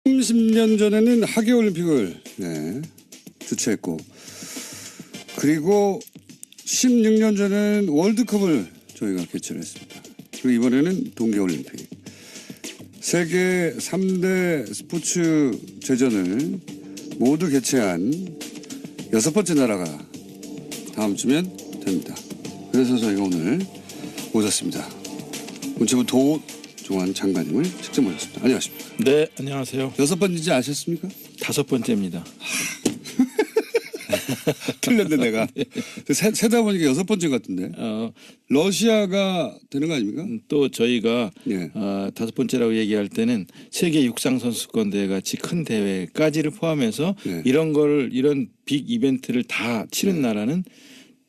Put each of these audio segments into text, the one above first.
30년 전에는 하계올림픽을 주최했고, 그리고 16년 전에는 월드컵을 저희가 개최를 했습니다. 그리고 이번에는 동계올림픽. 세계 3대 스포츠 제전을 모두 개최한 6번째 나라가 다음 주면 됩니다. 그래서 저희가 오늘 모셨습니다. 문체부 도종환 장관님을 직접 모셨습니다. 안녕하십니까? 네, 안녕하세요. 6번인지 아셨습니까? 5번째입니다. 틀렸네 내가. 세다 보니까 6번째 같은데. 러시아가 되는 거 아닙니까? 또 저희가 예. 5번째라고 얘기할 때는 세계 육상 선수권 대회 같이 큰 대회까지를 포함해서 예. 이런 빅 이벤트를 다 치른 나라는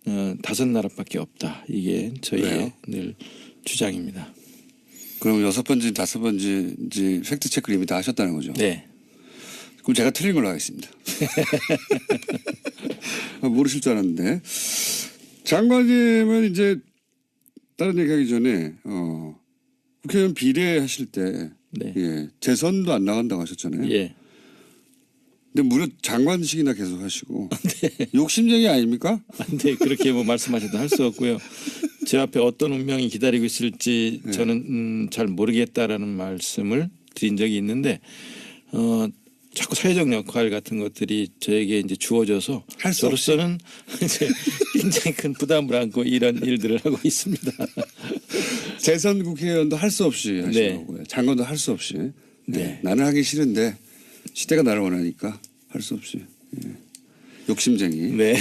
5나라밖에 없다. 이게 저희의 왜요? 늘 주장입니다. 그럼 6번째, 5번째 팩트 체크를 이미 다 하셨다는 거죠? 네. 그럼 제가 틀린 걸로 하겠습니다. 모르실 줄 알았는데. 장관님은 이제 다른 얘기하기 전에 국회의원 비례하실 때 네. 예, 재선도 안 나간다고 하셨잖아요. 예. 근데 무려 장관식이나 계속 하시고 욕심쟁이 아닙니까? 네, 그렇게 뭐 말씀하셔도 할 수 없고요. 제 앞에 어떤 운명이 기다리고 있을지 저는 잘 모르겠다라는 말씀을 드린 적이 있는데 자꾸 사회적 역할 같은 것들이 저에게 이제 주어져서 할수 저로서는 이제 굉장히 큰 부담을 안고 이런 일들을 하고 있습니다. 재선 국회의원도 할 수 없이 하시는 네. 거고요. 장관도 할 수 없이. 네. 나는 하기 싫은데 시대가 나를 원하니까 할 수 없이. 예. 욕심쟁이. 네.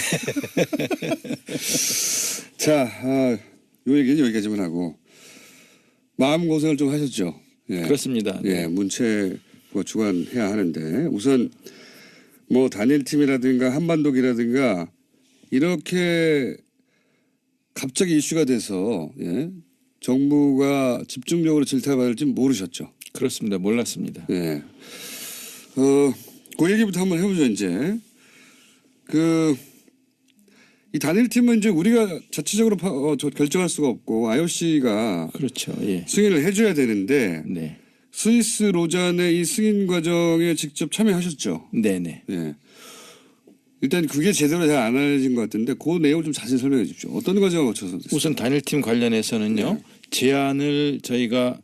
자, 요 얘기는 여기까지만 하고 마음고생을 좀 하셨죠. 예. 그렇습니다. 예, 문체부가 주관해야 하는데 우선 뭐 단일팀이라든가 한반도기라든가 이렇게 갑자기 이슈가 돼서 정부가 집중적으로 질타받을지 모르셨죠. 그렇습니다. 몰랐습니다. 예. 그 얘기부터 한번 해보죠, 이제. 이 단일팀은 이제 우리가 자체적으로 결정할 수가 없고 IOC가 그렇죠. 예. 승인을 해줘야 되는데 네. 스위스 로잔의 이 승인 과정에 직접 참여하셨죠. 네네. 예. 일단 그게 제대로 잘 안 알려진 것 같은데 그 내용을 좀 자세히 설명해 주십시오. 어떤 과정을 거쳐서 됐어요? 우선 단일팀 관련해서는요. 제안을 저희가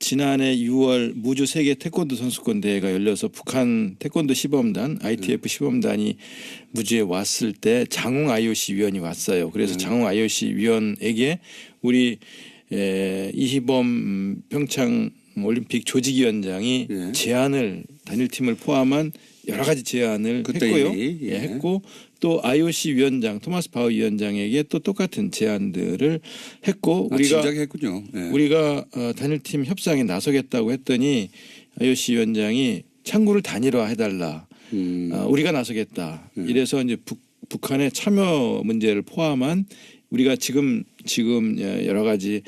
지난해 6월 무주 세계 태권도 선수권 대회가 열려서 북한 태권도 시범단 ITF 시범단이 무주에 왔을 때 장웅 IOC 위원이 왔어요. 그래서 장웅 IOC 위원에게 우리 이희범 평창 올림픽 조직위원장이 제안을 단일팀을 포함한 여러 가지 제안을 했고요. 했고 또 IOC 위원장 토마스 바흐 위원장에게 또 똑같은 제안들을 했고 우리가 진작에 했군요. 예. 우리가 단일팀 협상에 나서겠다고 했더니 IOC 위원장이 창구를 단일화해달라. 우리가 나서겠다. 이래서 이제 북한의 참여 문제를 포함한 우리가 지금 여러 가지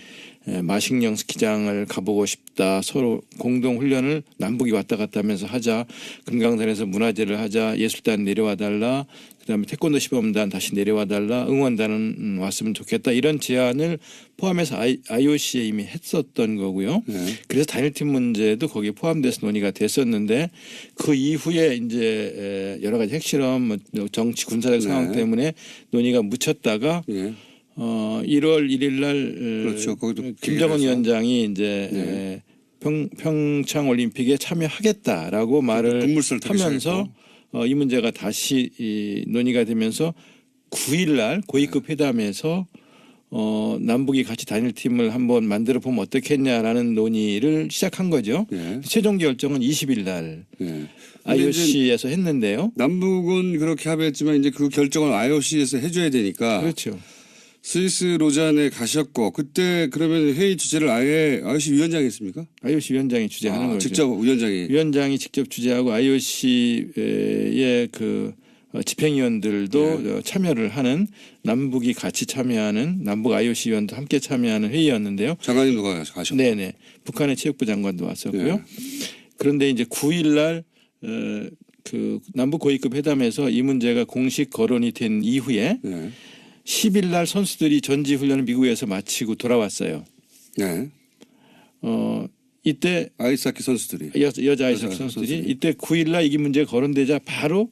마식령 스키장을 가보고 싶다. 서로 공동 훈련을 남북이 왔다 갔다 하면서 하자. 금강산에서 문화제를 하자. 예술단 내려와 달라. 그다음에 태권도 시범단 다시 내려와 달라. 응원단은 왔으면 좋겠다. 이런 제안을 포함해서 IOC에 이미 했었던 거고요. 그래서 단일팀 문제도 거기에 포함돼서 논의가 됐었는데 그 이후에 이제 여러 가지 핵실험, 정치 군사적 상황 때문에 논의가 묻혔다가 1월 1일 날 그렇죠. 거기도 김정은 위원장이 이제 평창 올림픽에 참여하겠다라고 말을 하면서 이 문제가 다시 논의가 되면서 9일 날 고위급 회담에서 남북이 같이 단일팀을 한번 만들어 보면 어떻겠냐라는 논의를 시작한 거죠. 최종 결정은 20일 날 IOC에서 했는데요. 남북은 그렇게 합의했지만 이제 그 결정을 IOC에서 해줘야 되니까. 그렇죠. 스위스 로잔에 가셨고 그때 그러면 회의 주제를 아예 IOC 위원장이 했습니까? IOC 위원장이 주재하는 거죠. 직접 위원장이 직접 주재하고 IOC의 그 집행위원들도 참여를 하는 남북이 같이 참여하는 남북 IOC 위원도 함께 참여하는 회의였는데요. 장관님도 가셨고. 네네. 북한의 체육부 장관도 왔었고요. 그런데 이제 9일 날 그 남북 고위급 회담에서 이 문제가 공식 거론이 된 이후에 10일 날 선수들이 전지 훈련을 미국에서 마치고 돌아왔어요. 이때 아이스하키 선수들이 여자 아이스하키 선수들이 이때 9일날 이게 문제가 거론되자 바로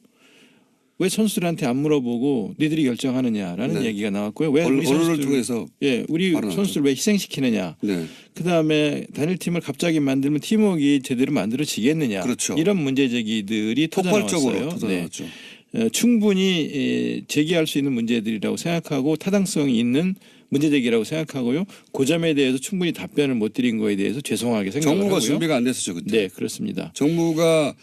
왜 선수들한테 안 물어보고 니들이 결정하느냐라는 네. 얘기가 나왔고요. 왜 우리 언론을 선수들 통해서 우리 발언하죠. 선수들 왜 희생시키느냐. 네. 그다음에 단일팀을 갑자기 만들면 팀워크가 제대로 만들어지겠느냐. 그렇죠. 이런 문제 제기들이 폭발적으로 터져나왔어요. 터져나왔죠. 충분히 제기할 수 있는 문제들이라고 생각하고 타당성이 있는 문제 제기라고 생각하고요. 그 점에 대해서 충분히 답변을 못 드린 거에 대해서 죄송하게 생각을 정무가 하고요. 준비가 안 됐었죠 그때. 네, 그렇습니다. 정무가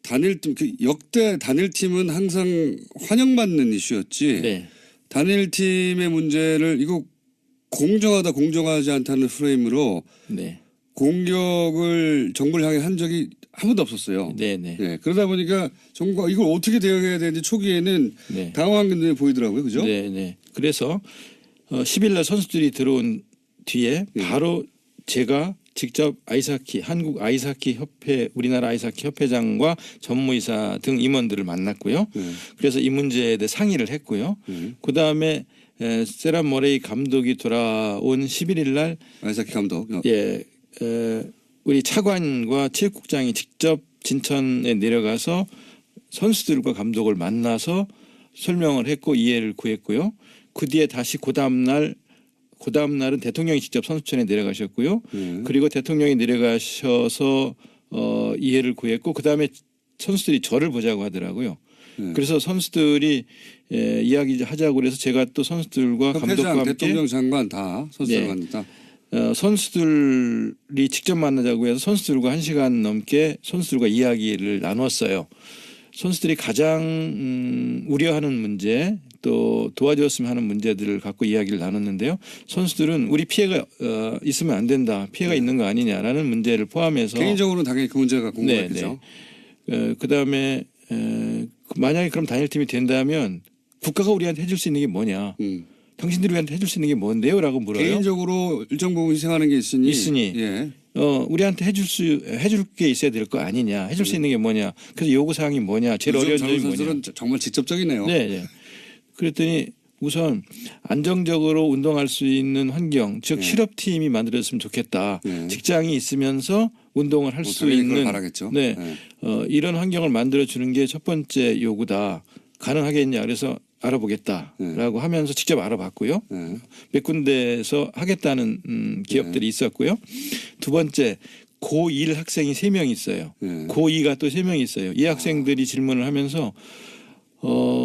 단일팀 역대 단일팀은 항상 환영받는 이슈였지. 네. 단일팀의 문제를 이거 공정하다 공정하지 않다는 프레임으로 네. 공격을 정부를 향해 한 적이 한 번도 없었어요. 네, 네. 네, 그러다 보니까 정부가 이걸 어떻게 대응해야 되는지 초기에는 네. 당황한 눈에 보이더라고요. 그죠? 네, 네. 그래서 10일 날 선수들이 들어온 뒤에 바로 제가 직접 한국 아이스하키 협회, 우리나라 아이스하키 협회장과 전무이사 등 임원들을 만났고요. 그래서 이 문제에 대해 상의를 했고요. 그 다음에 세란 머레이 감독이 돌아온 11일 날 아이스하키 감독. 우리 차관과 체육국장이 직접 진천에 내려가서 선수들과 감독을 만나서 설명을 했고 이해를 구했고요. 그 뒤에 다시 그 다음 날은 대통령이 직접 선수촌에 내려가셨고요. 그리고 대통령이 내려가셔서 이해를 구했고 그 다음에 선수들이 저를 보자고 하더라고요. 그래서 선수들이 이야기하자고 그래서 제가 또 선수들과 감독과 함께 대통령 장관 다 선수들과 다. 선수들이 직접 만나자고 해서 선수들과 1시간 넘게 선수들과 이야기를 나눴어요. 선수들이 가장 우려하는 문제 또 도와줬으면 하는 문제들을 갖고 이야기를 나눴는데요. 선수들은 우리 피해가 있으면 안 된다. 피해가 있는 거 아니냐라는 문제를 포함해서 개인적으로는 당연히 그 문제가 궁금했겠죠. 그다음에 만약에 그럼 단일팀이 된다면 국가가 우리한테 해줄 수 있는 게 뭐냐. 당신들이 우리한테 해줄 수 있는 게 뭔데요? 라고 물어요. 개인적으로 일정 부분 희생하는 게 있으니 예. 우리한테 해줄 게 있어야 될 거 아니냐. 해줄 수 있는 게 뭐냐. 그래서 요구 사항이 뭐냐. 제일 어려운 점이 뭐냐. 선수들은 정말 직접적이네요. 네, 네. 그랬더니 우선 안정적으로 운동할 수 있는 환경, 즉 실업팀이 만들어졌으면 좋겠다. 직장이 있으면서 운동을 할 수 있는 네. 이런 환경을 만들어 주는 게 첫 번째 요구다. 가능하겠냐. 그래서 알아보겠다라고 하면서 직접 알아봤고요. 몇 군데에서 하겠다는 기업들이 있었고요. 두 번째 고1 학생이 3명 있어요. 고2가 또 3명 있어요. 이 학생들이 질문을 하면서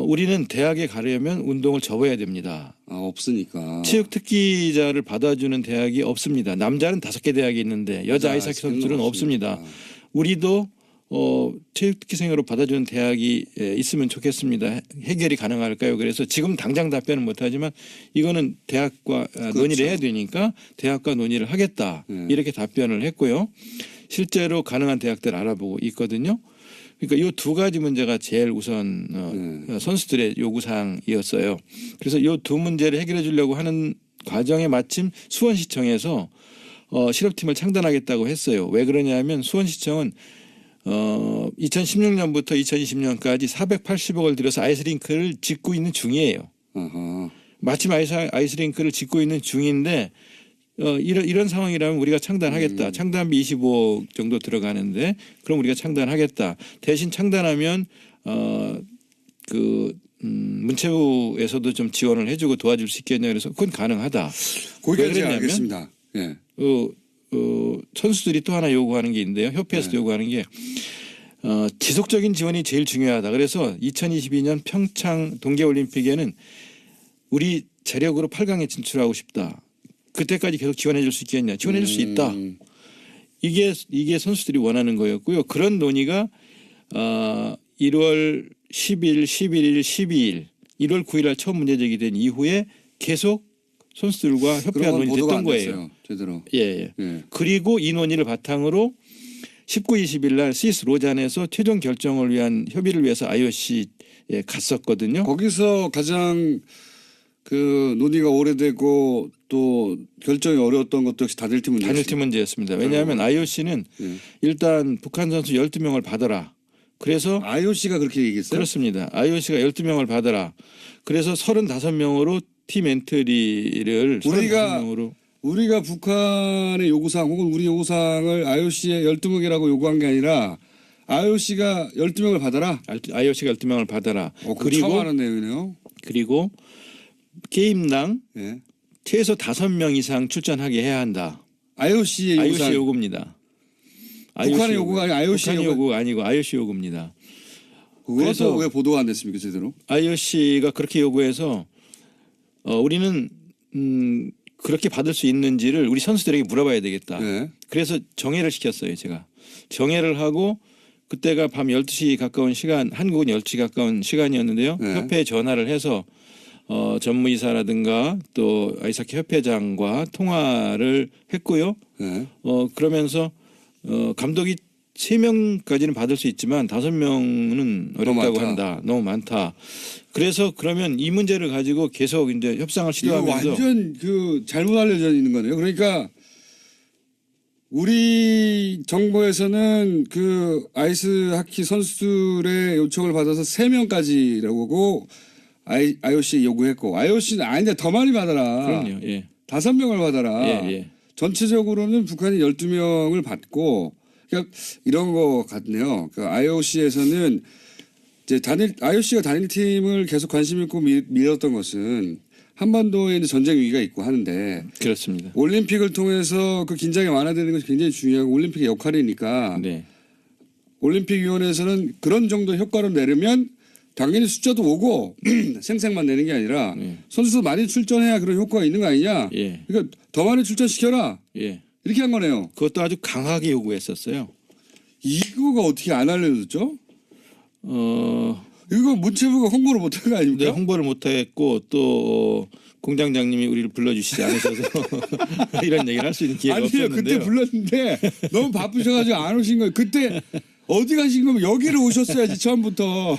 우리는 대학에 가려면 운동을 접어야 됩니다. 없으니까. 체육 특기자를 받아주는 대학이 없습니다. 남자는 5개 대학이 있는데 여자 아이스하키 선수들은 없습니다. 우리도 체육특기생으로 받아주는 대학이 있으면 좋겠습니다. 해결이 가능할까요? 그래서 지금 당장 답변은 못하지만 이거는 대학과 논의를 해야 되니까 대학과 논의를 하겠다. 이렇게 답변을 했고요. 실제로 가능한 대학들 알아보고 있거든요. 그러니까 이 두 가지 문제가 제일 우선 선수들의 요구사항이었어요. 그래서 이 두 문제를 해결해 주려고 하는 과정에 마침 수원시청에서 실업팀을 창단하겠다고 했어요. 왜 그러냐면 수원시청은 2016년부터 2020년까지 480억을 들여서 아이스링크를 짓고 있는 중이에요. 마침 아이스링크를 짓고 있는 중인데 이런 상황이라면 우리가 창단하겠다. 창단비 25억 정도 들어가는데 그럼 우리가 창단하겠다. 대신 창단하면 문체부에서도 좀 지원을 해주고 도와줄 수 있겠냐 그래서 그건 가능하다. 거기까지 알겠습니다. 예. 선수들이 또 하나 요구하는 게 있는데요. 협회에서도 요구하는 게 지속적인 지원이 제일 중요하다. 그래서 2022년 평창 동계올림픽에는 우리 재력으로 8강에 진출하고 싶다. 그때까지 계속 지원해 줄 수 있겠냐. 지원해 줄 수 있다. 이게 선수들이 원하는 거였고요. 그런 논의가 1월 10일, 11일, 12일, 1월 9일 날 처음 문제 제기된 이후에 계속 선수들과 협회가 논의됐던 거예요. 제대로. 예. 그리고 이 논의를 바탕으로 19, 20일 날 스위스 로잔에서 최종 결정을 위한 협의를 위해서 IOC에 갔었거든요. 거기서 가장 논의가 오래되고 또 결정이 어려웠던 것도 역시 단일팀 문제였습니다. 왜냐하면 IOC는 일단 북한 선수 12명을 받아라. 그래서 IOC가 그렇게 얘기했어요? 그렇습니다. IOC가 12명을 받아라. 그래서 35명으로 팀 엔트리를 우리가 북한의 요구사항 혹은 우리 요구사항을 IOC에 12명이라고 요구한 게 아니라 IOC가 12명을 받아라. IOC가 12명을 받아라. 그리고 처음 하는 내용이네요. 그리고 게임당 예. 최소 5명 이상 출전하게 해야 한다. IOC의 IOC 요구입니다. 북한의 요구가 아니고 IOC의 요구가 아니고 IOC 요구입니다. 그래서 왜 보도가 안 됐습니까, 제대로? IOC가 그렇게 요구해서 우리는 그렇게 받을 수 있는지를 우리 선수들에게 물어봐야 되겠다. 네. 그래서 정회를 시켰어요, 제가. 정회를 하고 그때가 밤 12시 가까운 시간, 한국은 12시 가까운 시간이었는데요. 네. 협회에 전화를 해서 전무이사라든가 또 아이스하키 협회장과 통화를 했고요. 네. 그러면서 감독이 3명까지는 받을 수 있지만 5명은 어렵다고 한다. 너무 많다. 그래서 그러면 이 문제를 가지고 계속 이제 협상을 시도하면서 이거 완전 잘못 알려져 있는 거네요. 그러니까 우리 정부에서는 아이스하키 선수들의 요청을 받아서 3명까지라고 IOC 요구했고 IOC는 아닌데 더 많이 받아라. 그럼요. 예. 5명을 받아라. 예, 예. 전체적으로는 북한이 12명을 받고 그러니까 이런 거 같네요. IOC에서는 이제 IOC가 단일 팀을 계속 관심 있고 밀었던 것은 한반도에 있는 전쟁 위기가 있고 하는데 그렇습니다. 올림픽을 통해서 그 긴장이 완화되는 것이 굉장히 중요하고 올림픽의 역할이니까 네. 올림픽위원회에서는 그런 정도 효과를 내려면 당연히 숫자도 오고 생색만 내는 게 아니라 선수도 많이 출전해야 그런 효과가 있는 거 아니냐. 예. 그러니까 더 많이 출전시켜라. 예. 이렇게 한 거네요. 그것도 아주 강하게 요구했었어요. 이거가 어떻게 안 알려졌죠? 이거 문체부가 홍보를 못한 거 아닙니까? 네, 홍보를 못했고 또 공장장님이 우리를 불러주시지 않으셔서 이런 얘기를 할 수 있는 기회가 아니에요. 없었는데요. 그때 불렀는데 너무 바쁘셔가지고 안 오신 거예요. 그때 어디 가신 거면 여기를 오셨어야지 처음부터.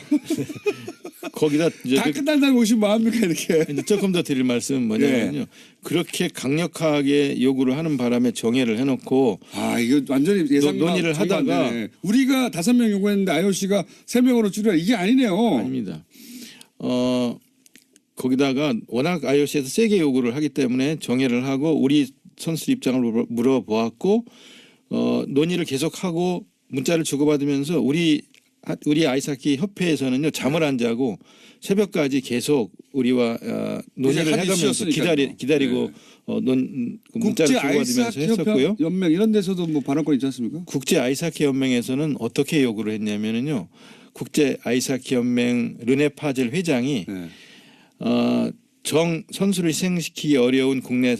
거기다 이제 다 끝난 다음에 오시면 뭐합니까 이렇게. 이제 조금 더 드릴 말씀은 뭐냐면요. 그렇게 강력하게 요구를 하는 바람에 정회를 해놓고 이거 완전히 예상 논의를 하다가 우리가 5명 요구했는데 IOC가 3명으로 줄여라 이게 아니네요. 아닙니다. 거기다가 워낙 IOC에서 세게 요구를 하기 때문에 정회를 하고 우리 선수 입장을 물어보았고 논의를 계속하고 문자를 주고받으면서 우리 아이스하키 협회에서는요 잠을 안 자고 새벽까지 계속 우리와 논의를 해가면서 기다리고 문자를 주고받으면서 했었고요. 연맹 이런 데서도 뭐 발언권 있지 않습니까? 국제 아이스하키 연맹에서는 어떻게 요구를 했냐면은요. 국제 아이스하키 연맹 르네 파젤 회장이 선수를 희생시키기 어려운 국내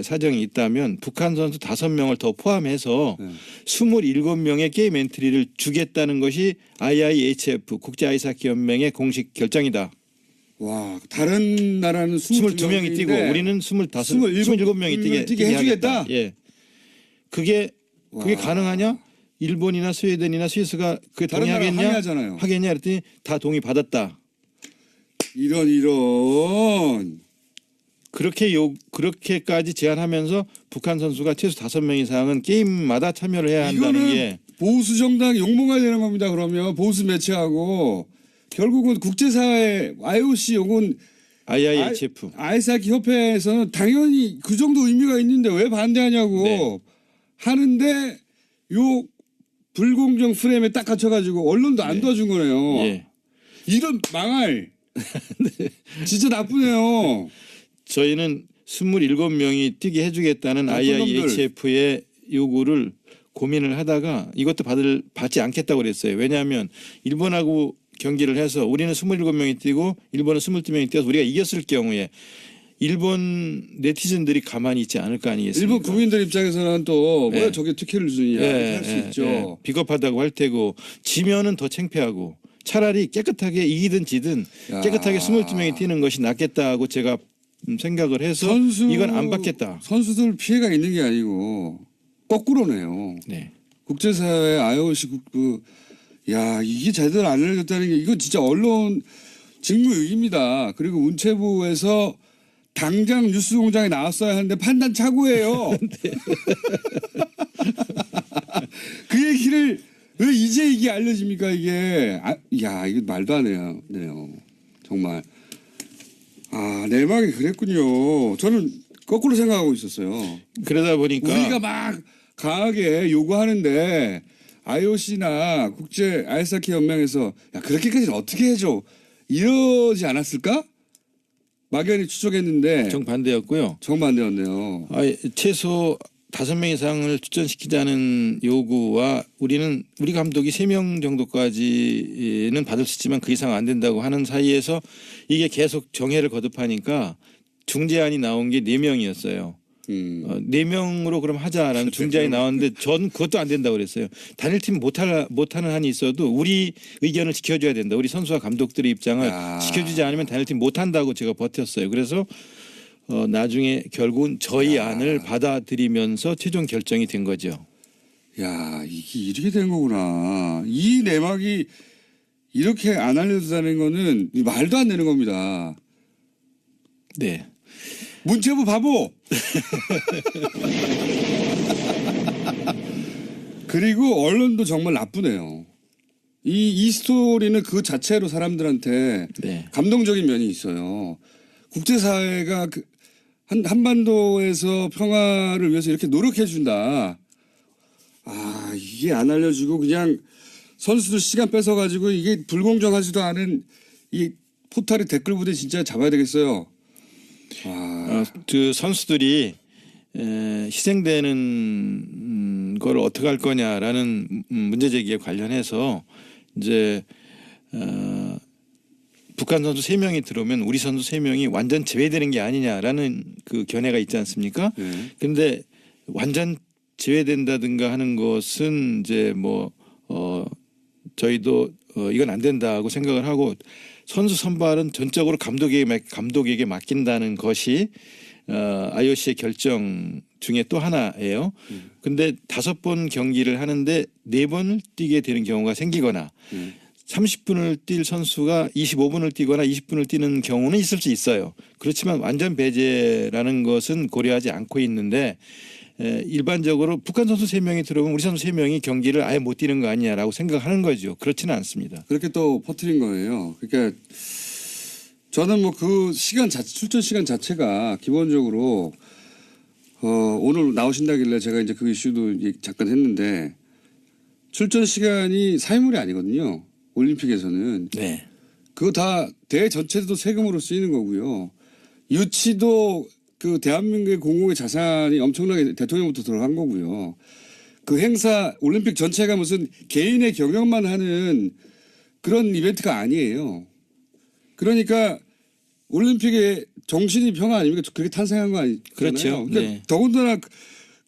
사정이 있다면 북한 선수 5명을 더 포함해서 27명의 게임 엔트리를 주겠다는 것이 IIHF 국제 아이스하키 연맹의 공식 결정이다. 와, 다른 나라는 22명이 뛰고 우리는 27명이 뛰게 해주겠다. 예. 그게 가능하냐? 일본이나 스웨덴이나 스위스가 그게 동의하겠냐? 하겠냐? 그랬더니 다 동의 받았다. 이런 그렇게까지 제안하면서 북한 선수가 최소 5명 이상은 게임마다 참여를 해야 한다는 게 보수 정당 욕먹어야 되는 겁니다. 그러면 보수 매체하고 결국은 국제사회 IOC 혹은 IIHF 아이스하키 협회에서는 당연히 그 정도 의미가 있는데 왜 반대하냐고 하는데 요 불공정 프레임에 딱 갇혀가지고 언론도 안 도와준 거네요. 예. 이런 망할 진짜 나쁘네요. 저희는 27명이 뛰게 해주겠다는 IIHF의 요구를 고민을 하다가 이것도 받지 않겠다고 그랬어요. 왜냐하면 일본하고 경기를 해서 우리는 27명이 뛰고 일본은 22명이 뛰어서 우리가 이겼을 경우에 일본 네티즌들이 가만히 있지 않을 거 아니겠습니까? 일본 국민들 입장에서는 또 왜 저게 특혜를 주느냐 할 수 있죠. 비겁하다고 할 테고 지면은 더 창피하고 차라리 깨끗하게 이기든 지든 깨끗하게 22명이 뛰는 것이 낫겠다고 제가 생각을 해서 이건 안 받겠다. 선수들 피해가 있는 게 아니고 거꾸로네요. 네. 국제사회 IOC 이게 제대로 안 알려졌다는 게 이거 진짜 언론 직무유기입니다. 그리고 문체부에서 당장 뉴스공장에 나왔어야 하는데 판단 착오예요. 네. 그 얘기를 왜 이제 이게 알려집니까 이게. 이게 말도 안 해요. 정말. 내막이 그랬군요. 저는 거꾸로 생각하고 있었어요. 그러다 보니까 우리가 막 강하게 요구하는데 IOC나 국제 아이스하키 연맹에서 야 그렇게까지는 어떻게 해줘 이러지 않았을까? 막연히 추측했는데 정반대였고요. 정반대였네요. 최소 5명 이상을 출전시키자는 요구와 우리 감독이 3명 정도까지는 받을 수 있지만 그 이상 안 된다고 하는 사이에서 이게 계속 정해를 거듭하니까 중재안이 나온 게 4명이었어요. 4명으로 그럼 하자라는 중재안이 나왔는데 전 그것도 안 된다고 그랬어요. 단일팀 못하는 한이 있어도 우리 의견을 지켜줘야 된다. 우리 선수와 감독들의 입장을 지켜주지 않으면 단일팀 못한다고 제가 버텼어요. 그래서 나중에 결국은 저희 안을 받아들이면서 최종 결정이 된 거죠. 야 이게 이렇게 된 거구나. 이 내막이 이렇게 안 알려진다는 거는 말도 안 되는 겁니다. 네. 문체부 바보. 그리고 언론도 정말 나쁘네요. 이 스토리는 그 자체로 사람들한테 네. 감동적인 면이 있어요. 국제사회가 한반도에서 평화를 위해서 이렇게 노력해 준다. 아 이게 안 알려주고 그냥 선수들 시간 뺏어가지고 이게 불공정하지도 않은 이 포탈의 댓글 부대 진짜 잡아야 되겠어요. 그 선수들이 희생되는 걸 어떻게 할 거냐라는 문제 제기에 관련해서 이제 북한 선수 3명이 들어오면 우리 선수 3명이 완전 제외되는 게 아니냐라는 그 견해가 있지 않습니까? 그런데 완전 제외된다든가 하는 것은 이제 저희도 이건 안 된다고 생각을 하고 선수 선발은 전적으로 감독에게 맡긴다는 것이 IOC의 결정 중에 또 하나예요. 근데 5번 경기를 하는데 4번을 뛰게 되는 경우가 생기거나 30분을 뛸 선수가 25분을 뛰거나 20분을 뛰는 경우는 있을 수 있어요. 그렇지만 완전 배제라는 것은 고려하지 않고 있는데 일반적으로 북한 선수 3명이 들어오면 우리 선수 3명이 경기를 아예 못 뛰는 거 아니냐라고 생각하는 거죠. 그렇지는 않습니다. 그렇게 또 퍼뜨린 거예요. 그러니까 저는 그 출전 시간 자체가 기본적으로 오늘 나오신다길래 제가 이제 그 이슈도 잠깐 했는데 출전 시간이 사회물이 아니거든요. 올림픽에서는. 네. 그거 다 대회 전체도 세금으로 쓰이는 거고요. 유치도 그 대한민국의 공공의 자산이 엄청나게 대통령부터 들어간 거고요. 그 행사 올림픽 전체가 무슨 개인의 경영만 하는 그런 이벤트가 아니에요. 그러니까 올림픽의 정신이 평화 아닙니까? 그렇게 탄생한 거 아니잖아요. 그렇죠. 그러니까 네. 더군다나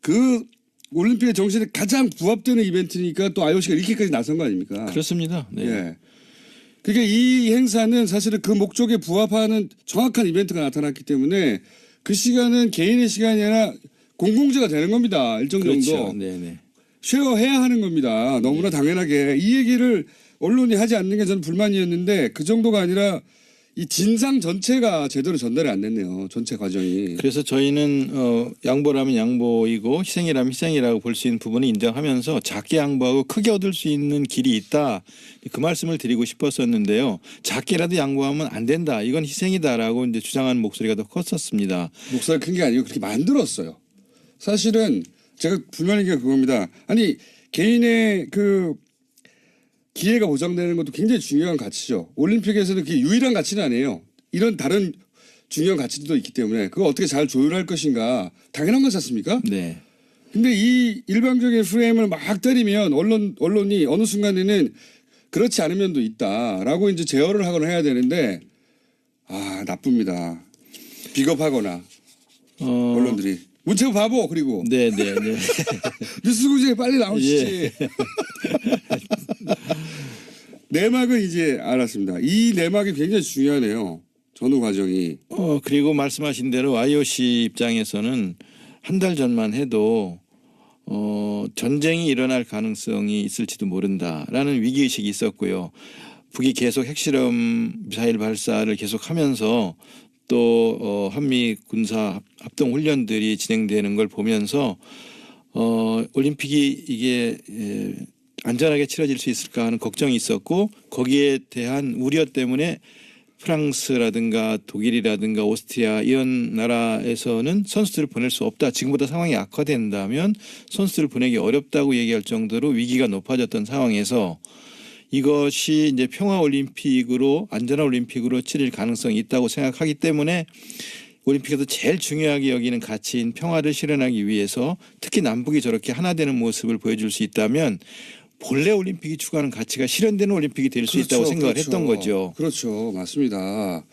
그 올림픽의 정신에 가장 부합되는 이벤트니까 또 IOC가 이렇게까지 나선 거 아닙니까? 그렇습니다. 네. 예. 그러니까 이 행사는 사실은 그 목적에 부합하는 정확한 이벤트가 나타났기 때문에 그 시간은 개인의 시간이 아니라 공공재가 되는 겁니다. 일정 정도. 그렇죠. 네네. 쉐어해야 하는 겁니다. 너무나 당연하게. 이 얘기를 언론이 하지 않는 게 저는 불만이었는데 그 정도가 아니라 이 진상 전체가 제대로 전달이 안 됐네요. 전체 과정이. 그래서 저희는 양보라면 양보이고 희생이라면 희생이라고 볼 수 있는 부분을 인정하면서 작게 양보하고 크게 얻을 수 있는 길이 있다. 그 말씀을 드리고 싶었었는데요. 작게라도 양보하면 안 된다. 이건 희생이다라고 이제 주장하는 목소리가 더 컸었습니다. 목소리가 큰 게 아니고 그렇게 만들었어요. 사실은 제가 불만인 게 그겁니다. 아니 개인의 그 기회가 보장되는 것도 굉장히 중요한 가치죠. 올림픽에서는 그게 유일한 가치는 아니에요. 이런 다른 중요한 가치도 있기 때문에 그걸 어떻게 잘 조율할 것인가 당연한 거지 않습니까? 네. 근데 이 일방적인 프레임을 막 때리면 언론이 어느 순간에는 그렇지 않은 면도 있다라고 이제 제어를 하거나 해야 되는데 나쁩니다. 비겁하거나 언론들이. 문체부 바보 그리고 네네네. 뉴스구제에 빨리 나오시지. 예. 내막은 이제 알았습니다. 이 내막이 굉장히 중요하네요. 전후 과정이. 그리고 말씀하신 대로 IOC 입장에서는 한 달 전만 해도 전쟁이 일어날 가능성이 있을지도 모른다라는 위기의식이 있었고요. 북이 계속 핵실험 미사일 발사를 계속하면서 또 한미 군사 합동 훈련들이 진행되는 걸 보면서 올림픽이 이게 안전하게 치러질 수 있을까 하는 걱정이 있었고 거기에 대한 우려 때문에 프랑스라든가 독일이라든가 오스트리아 이런 나라에서는 선수들을 보낼 수 없다. 지금보다 상황이 악화된다면 선수들을 보내기 어렵다고 얘기할 정도로 위기가 높아졌던 상황에서 이것이 이제 평화올림픽으로 안전한 올림픽으로 치를 가능성이 있다고 생각하기 때문에 올림픽에서 제일 중요하게 여기는 가치인 평화를 실현하기 위해서 특히 남북이 저렇게 하나 되는 모습을 보여줄 수 있다면 본래 올림픽이 추구하는 가치가 실현되는 올림픽이 될 수 있다고 생각을 했던 거죠. 그렇죠. 맞습니다.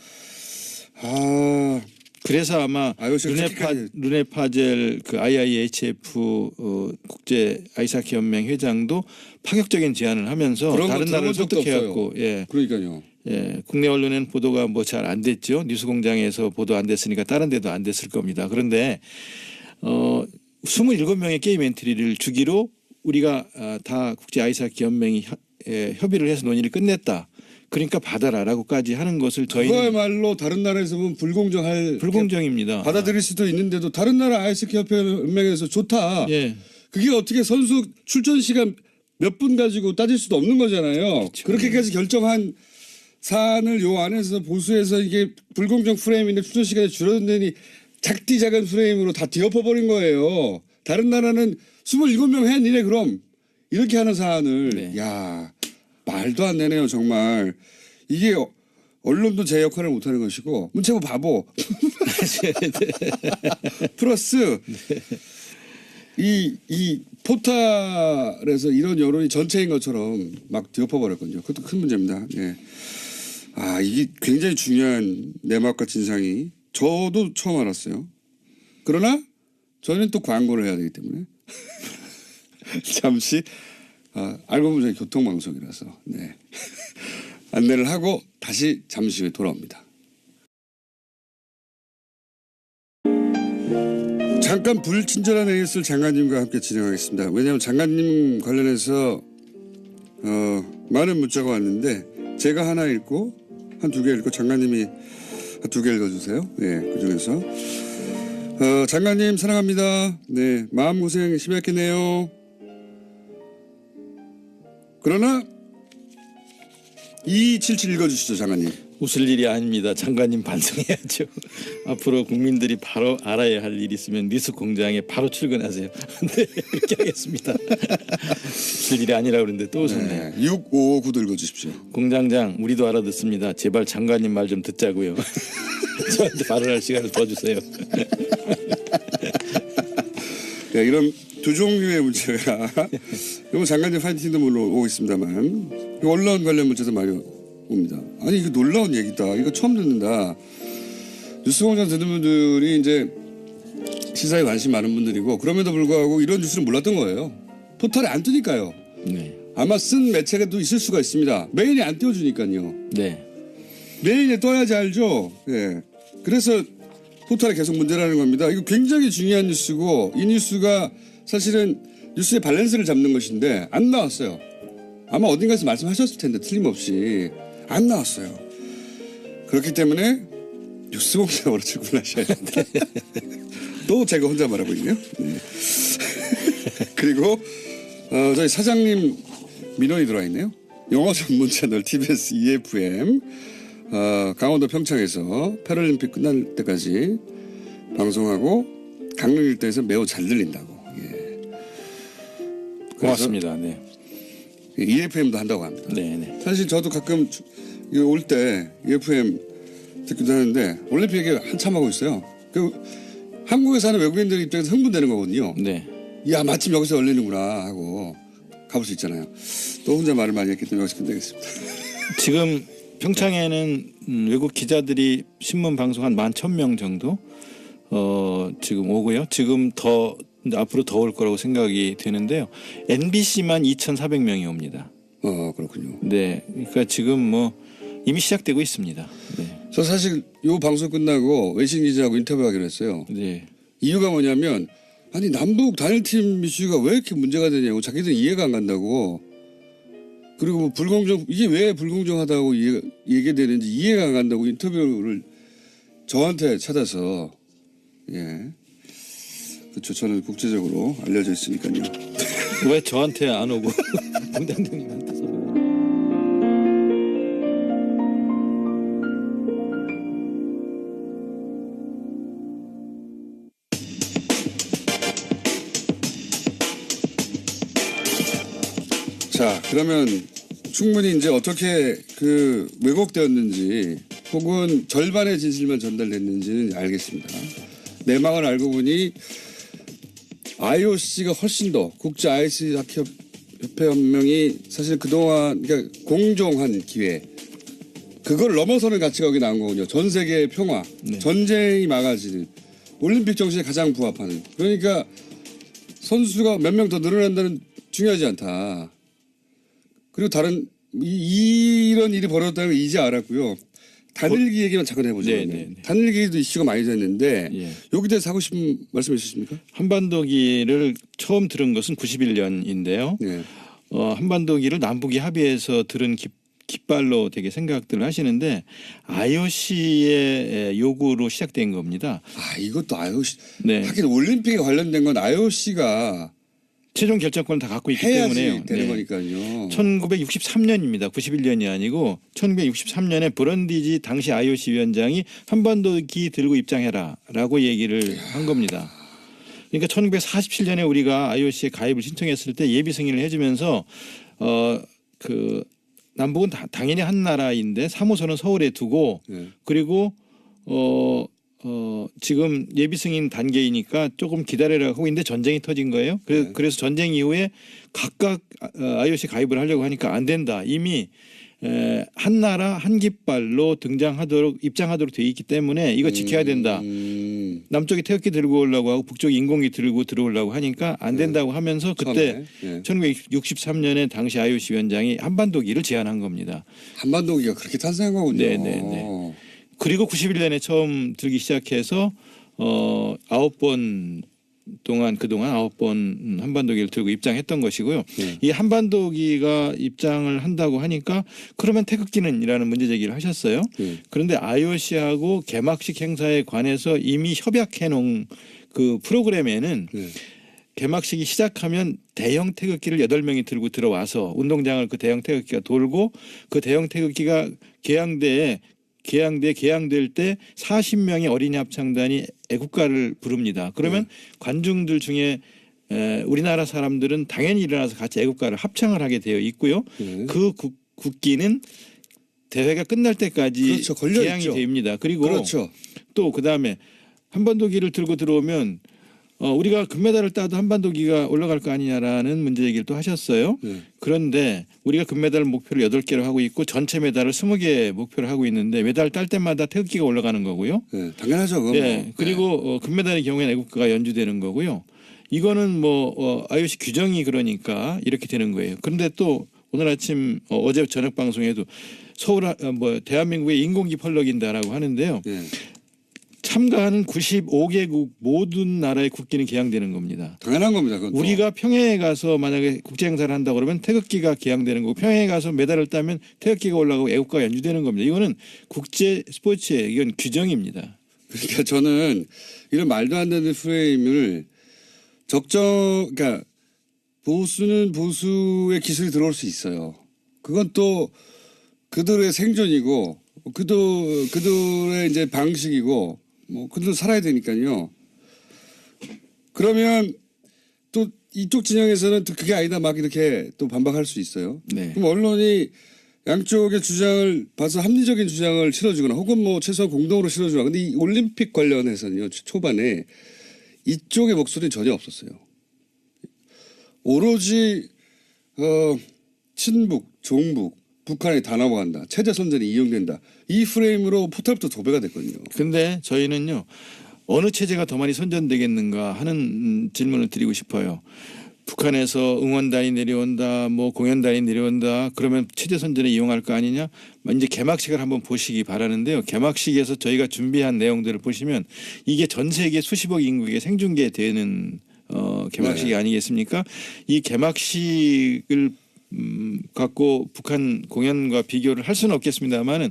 그래서 아마 IOC가 르네 파젤 그 IIHF 국제 아이스하키 연맹 회장도 파격적인 제안을 하면서 다른 나라를 설득해갖고 그러니까요. 국내 언론에는 보도가 뭐 잘 안 됐죠. 뉴스공장에서 보도 안 됐으니까 다른 데도 안 됐을 겁니다. 그런데 27명의 게임 엔트리를 주기로 우리가 다 국제 아이스하키 연맹이 협의를 해서 논의를 끝냈다. 그러니까 받아라라고까지 하는 것을 저희는 그거야말로 다른 나라에서 보면 불공정입니다. 받아들일 수도 있는데도 다른 나라 아이스하키 협회 연맹에서 좋다. 그게 어떻게 선수 출전 시간 몇 분 가지고 따질 수도 없는 거잖아요. 그렇죠. 그렇게까지 결정한 사안을 요 안에서 보수해서 이게 불공정 프레임인데 출전 시간이 줄어드니 작디 작은 프레임으로 다 뒤엎어버린 거예요. 다른 나라는 27명 했니네 그럼 이렇게 하는 사안을 야 말도 안 되네요 정말. 이게 언론도 제 역할을 못하는 것이고 문체부 바보 플러스 이 포탈에서 이런 여론이 전체인 것처럼 막 뒤엎어버렸거든요. 그것도 큰 문제입니다. 이게 굉장히 중요한 내막과 진상이 저도 처음 알았어요. 그러나 저는 또 광고를 해야 되기 때문에 잠시 알고 보면 저희 교통방송이라서 안내를 하고 다시 잠시 후에 돌아옵니다. 잠깐 불친절한 AS 장관님과 함께 진행하겠습니다. 왜냐하면 장관님 관련해서 많은 문자가 왔는데 제가 하나 읽고 한 두 개 읽고 장관님이 두 개 읽어주세요. 그중에서 장관님 사랑합니다. 마음고생 심했겠네요. 그러나 2277 읽어주시죠 장관님. 웃을 일이 아닙니다. 장관님 반성해야죠. 앞으로 국민들이 바로 알아야 할 일이 있으면 뉴스공장에 바로 출근하세요. 네, 그렇게 하겠습니다. 웃을 일이 아니라고 그러는데 또 웃었네요. 6559도 읽어주십시오. 공장장 우리도 알아듣습니다. 제발 장관님 말 좀 듣자고요. 저한테 말을 할 시간을 더 주세요. 이런 두 종류의 문제가 이거 장관님 파이팅도 물론 오고 있습니다만 언론 관련 문제도 많이 옵니다. 아니 이거 놀라운 얘기다. 이거 처음 듣는다. 뉴스공장 듣는 분들이 이제 시사에 관심 많은 분들이고 그럼에도 불구하고 이런 뉴스를 몰랐던 거예요. 포털에 안 뜨니까요. 아마 쓴 매체가 또 있을 수가 있습니다. 메인에 안 띄워주니까요. 메인에 떠야지 알죠. 그래서 포털에 계속 문제라는 겁니다. 이거 굉장히 중요한 뉴스고 이 뉴스가 사실은 뉴스의 밸런스를 잡는 것인데 안 나왔어요. 아마 어딘가에서 말씀하셨을 텐데 틀림없이 안 나왔어요. 그렇기 때문에 뉴스공장으로 출근하셔야 된다. 또 제가 혼자 말하고 있네요. 그리고 저희 사장님 민원이 들어와 있네요. 영어 전문 채널 TBS EFM 강원도 평창에서 패럴림픽 끝날 때까지 방송하고 강릉 일대에서 매우 잘 들린다고. 고맙습니다. EFM도 한다고 합니다. 사실 저도 가끔 올 때 EFM 듣기도 하는데 올림픽 얘기 한참 하고 있어요. 한국에 사는 외국인들 입장에서 흥분되는 거거든요. 야 마침 여기서 열리는구나 하고 가볼 수 있잖아요. 또 혼자 말을 많이 했기 때문에 여기서 끝내겠습니다. 지금 평창에는 외국 기자들이 신문 방송 한 11,000명 정도 지금 오고요. 지금 더 앞으로 더 올 거라고 생각이 되는데요. NBC만 2,400명이 옵니다. 그렇군요. 그러니까 지금 뭐 이미 시작되고 있습니다. 저 사실 이 방송 끝나고 외신 기자하고 인터뷰하기로 했어요. 이유가 뭐냐면 아니 남북 단일팀 이슈가 왜 이렇게 문제가 되냐고 자기들은 이해가 안 간다고. 그리고 뭐 이게 왜 불공정하다고 얘기되는지 이해가 안 간다고 인터뷰를 저한테 찾아서 그렇죠. 저는 국제적으로 알려져 있으니까요. 왜 저한테 안 오고 공장장님한테 그러면 충분히 이제 어떻게 그 왜곡되었는지 혹은 절반의 진실만 전달됐는지는 알겠습니다. 내막을 알고 보니 IOC가 훨씬 더 국제 아이스 하키 협회 연맹이 사실 그동안 그러니까 공정한 기회 그걸 넘어서는 가치가 여기 나온 거군요. 전 세계의 평화, 네. 전쟁이 막아지는 올림픽 정신에 가장 부합하는. 그러니까 선수가 몇 명 더 늘어난다는 중요하지 않다. 그리고 다른 이런 일이 벌어졌다는 걸 이제 알았고요. 단일기 얘기만 잠깐 해보죠. 단일기도 이슈가 많이 됐는데 예. 여기 대해서 하고 싶은 말씀 있으십니까? 한반도기를 처음 들은 것은 91년인데요. 네. 한반도기를 남북이 합의해서 들은 깃발로 되게 생각들을 하시는데 IOC의 요구로 시작된 겁니다. 아 이것도 IOC. 네. 하긴 올림픽에 관련된 건 IOC가 최종 결정권을 다 갖고 있기 해야지 때문에요. 되는 네. 거니까요. 1963년입니다. 91년이 아니고 1963년에 브런디지 당시 IOC 위원장이 한반도기 들고 입장해라라고 얘기를 한 겁니다. 그러니까 1947년에 우리가 IOC에 가입을 신청했을 때 예비 승인을 해주면서 그 남북은 당연히 한 나라인데 사무소는 서울에 두고 네. 그리고 지금 예비 승인 단계이니까 조금 기다리라고 하고 있는데 전쟁이 터진 거예요. 그래서 전쟁 이후에 각각 IOC 가입을 하려고 하니까 안 된다. 이미 한 나라 한 깃발로 입장하도록 돼 있기 때문에 이거 지켜야 된다. 남쪽이 태극기 들고 오려고 하고 북쪽이 인공기 들고 들어오려고 하니까 안 된다고 하면서 그때 1963년에 당시 IOC 위원장이 한반도기를 제안한 겁니다. 한반도기가 그렇게 탄생한 거군요. 네네네. 그리고 91년에 처음 들기 시작해서 9번 동안 그동안 9번 한반도기를 들고 입장했던 것이고요. 이 한반도기가 입장을 한다고 하니까 그러면 태극기는이라는 문제 제기를 하셨어요. 그런데 IOC하고 개막식 행사에 관해서 이미 협약해 놓은 그 프로그램에는 개막식이 시작하면 대형 태극기를 8명이 들고 들어와서 운동장을 그 대형 태극기가 돌고 그 대형 태극기가 개항될 때 40명의 어린이 합창단이 애국가를 부릅니다. 그러면 관중들 중에 우리나라 사람들은 당연히 일어나서 같이 애국가를 합창을 하게 되어 있고요. 그 국기는 대회가 끝날 때까지 개항이 됩니다. 그리고 또 그다음에 한반도기를 들고 들어오면 우리가 금메달을 따도 한반도기가 올라갈 거 아니냐라는 문제 얘기를 또 하셨어요. 그런데 우리가 금메달 목표를 8개로 하고 있고 전체 메달을 20개 목표를 하고 있는데 메달 딸 때마다 태극기가 올라가는 거고요. 당연하죠. 그리고 금메달의 경우에는 애국가가 연주되는 거고요. 이거는 뭐 IOC 규정이 그러니까 이렇게 되는 거예요. 그런데 또 오늘 아침 어제 저녁 방송에도 대한민국의 인공기 펄럭인다라고 하는데요. 참가하는 95개국 모든 나라의 국기는 개항되는 겁니다. 당연한 겁니다. 그건 우리가 평양에 가서 만약에 국제 행사를 한다고 그러면 태극기가 개항되는 거고 평양에 가서 메달을 따면 태극기가 올라가고 애국가가 연주되는 겁니다. 이거는 국제 스포츠의 이건 규정입니다. 그러니까 저는 이런 말도 안 되는 프레임을 그러니까 보수는 보수의 기술이 들어올 수 있어요. 그건 또 그들의 생존이고 그들의 이제 방식이고 뭐 그들도 살아야 되니까요. 그러면 또 이쪽 진영에서는 또 그게 아니다 막 이렇게 또 반박할 수 있어요. 그럼 언론이 양쪽의 주장을 봐서 합리적인 주장을 실어주거나 혹은 뭐 최소한 공동으로 실어주거나. 근데 이 올림픽 관련해서는요. 초반에 이쪽의 목소리는 전혀 없었어요. 오로지 친북, 종북, 북한에 다 넘어간다. 체제 선전이 이용된다. 이 프레임으로 포탈부터 도배가 됐거든요. 그런데 저희는요. 어느 체제가 더 많이 선전되겠는가 하는 질문을 드리고 싶어요. 북한에서 응원단이 내려온다, 뭐 공연단이 내려온다. 그러면 체제 선전에 이용할 거 아니냐? 이제 개막식을 한번 보시기 바라는데요. 개막식에서 저희가 준비한 내용들을 보시면 이게 전 세계 수십억 인구에게 생중계되는 개막식이 아니겠습니까? 이 개막식을 갖고 북한 공연과 비교를 할 수는 없겠습니다만은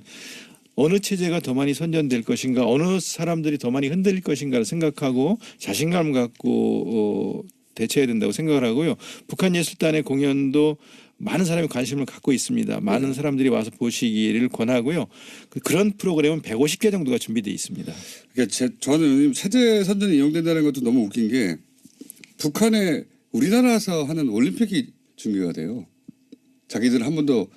어느 체제가 더 많이 선전될 것인가, 어느 사람들이 더 많이 흔들릴 것인가를 생각하고 자신감을 갖고 대처해야 된다고 생각을 하고요. 북한 예술단의 공연도 많은 사람이 관심을 갖고 있습니다. 많은 사람들이 와서 보시기를 권하고요. 그런 프로그램은 150개 정도가 준비되어 있습니다. 그러니까 저는 체제 선전이 이용된다는 것도 너무 웃긴 게 북한에 우리나라에서 하는 올림픽이 중계가 돼요. 자기들 한 번도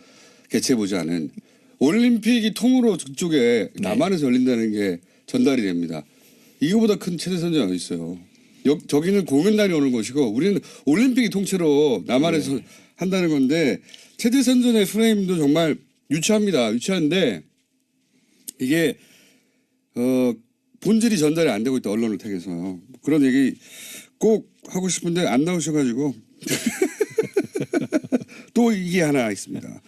개최해보지 않은 올림픽이 통으로 그쪽에 남한에서 열린다는 게 전달이 됩니다. 이거보다 큰 체제 선전이 어디 있어요. 저기는 공연단이 오는 곳이고 우리는 올림픽이 통째로 남한에서 한다는 건데 체제 선전의 프레임도 정말 유치합니다. 유치한데 이게 본질이 전달이 안 되고 있다. 언론을 통해서. 그런 얘기 꼭 하고 싶은데 안 나오셔가지고 또 이게 하나 있습니다.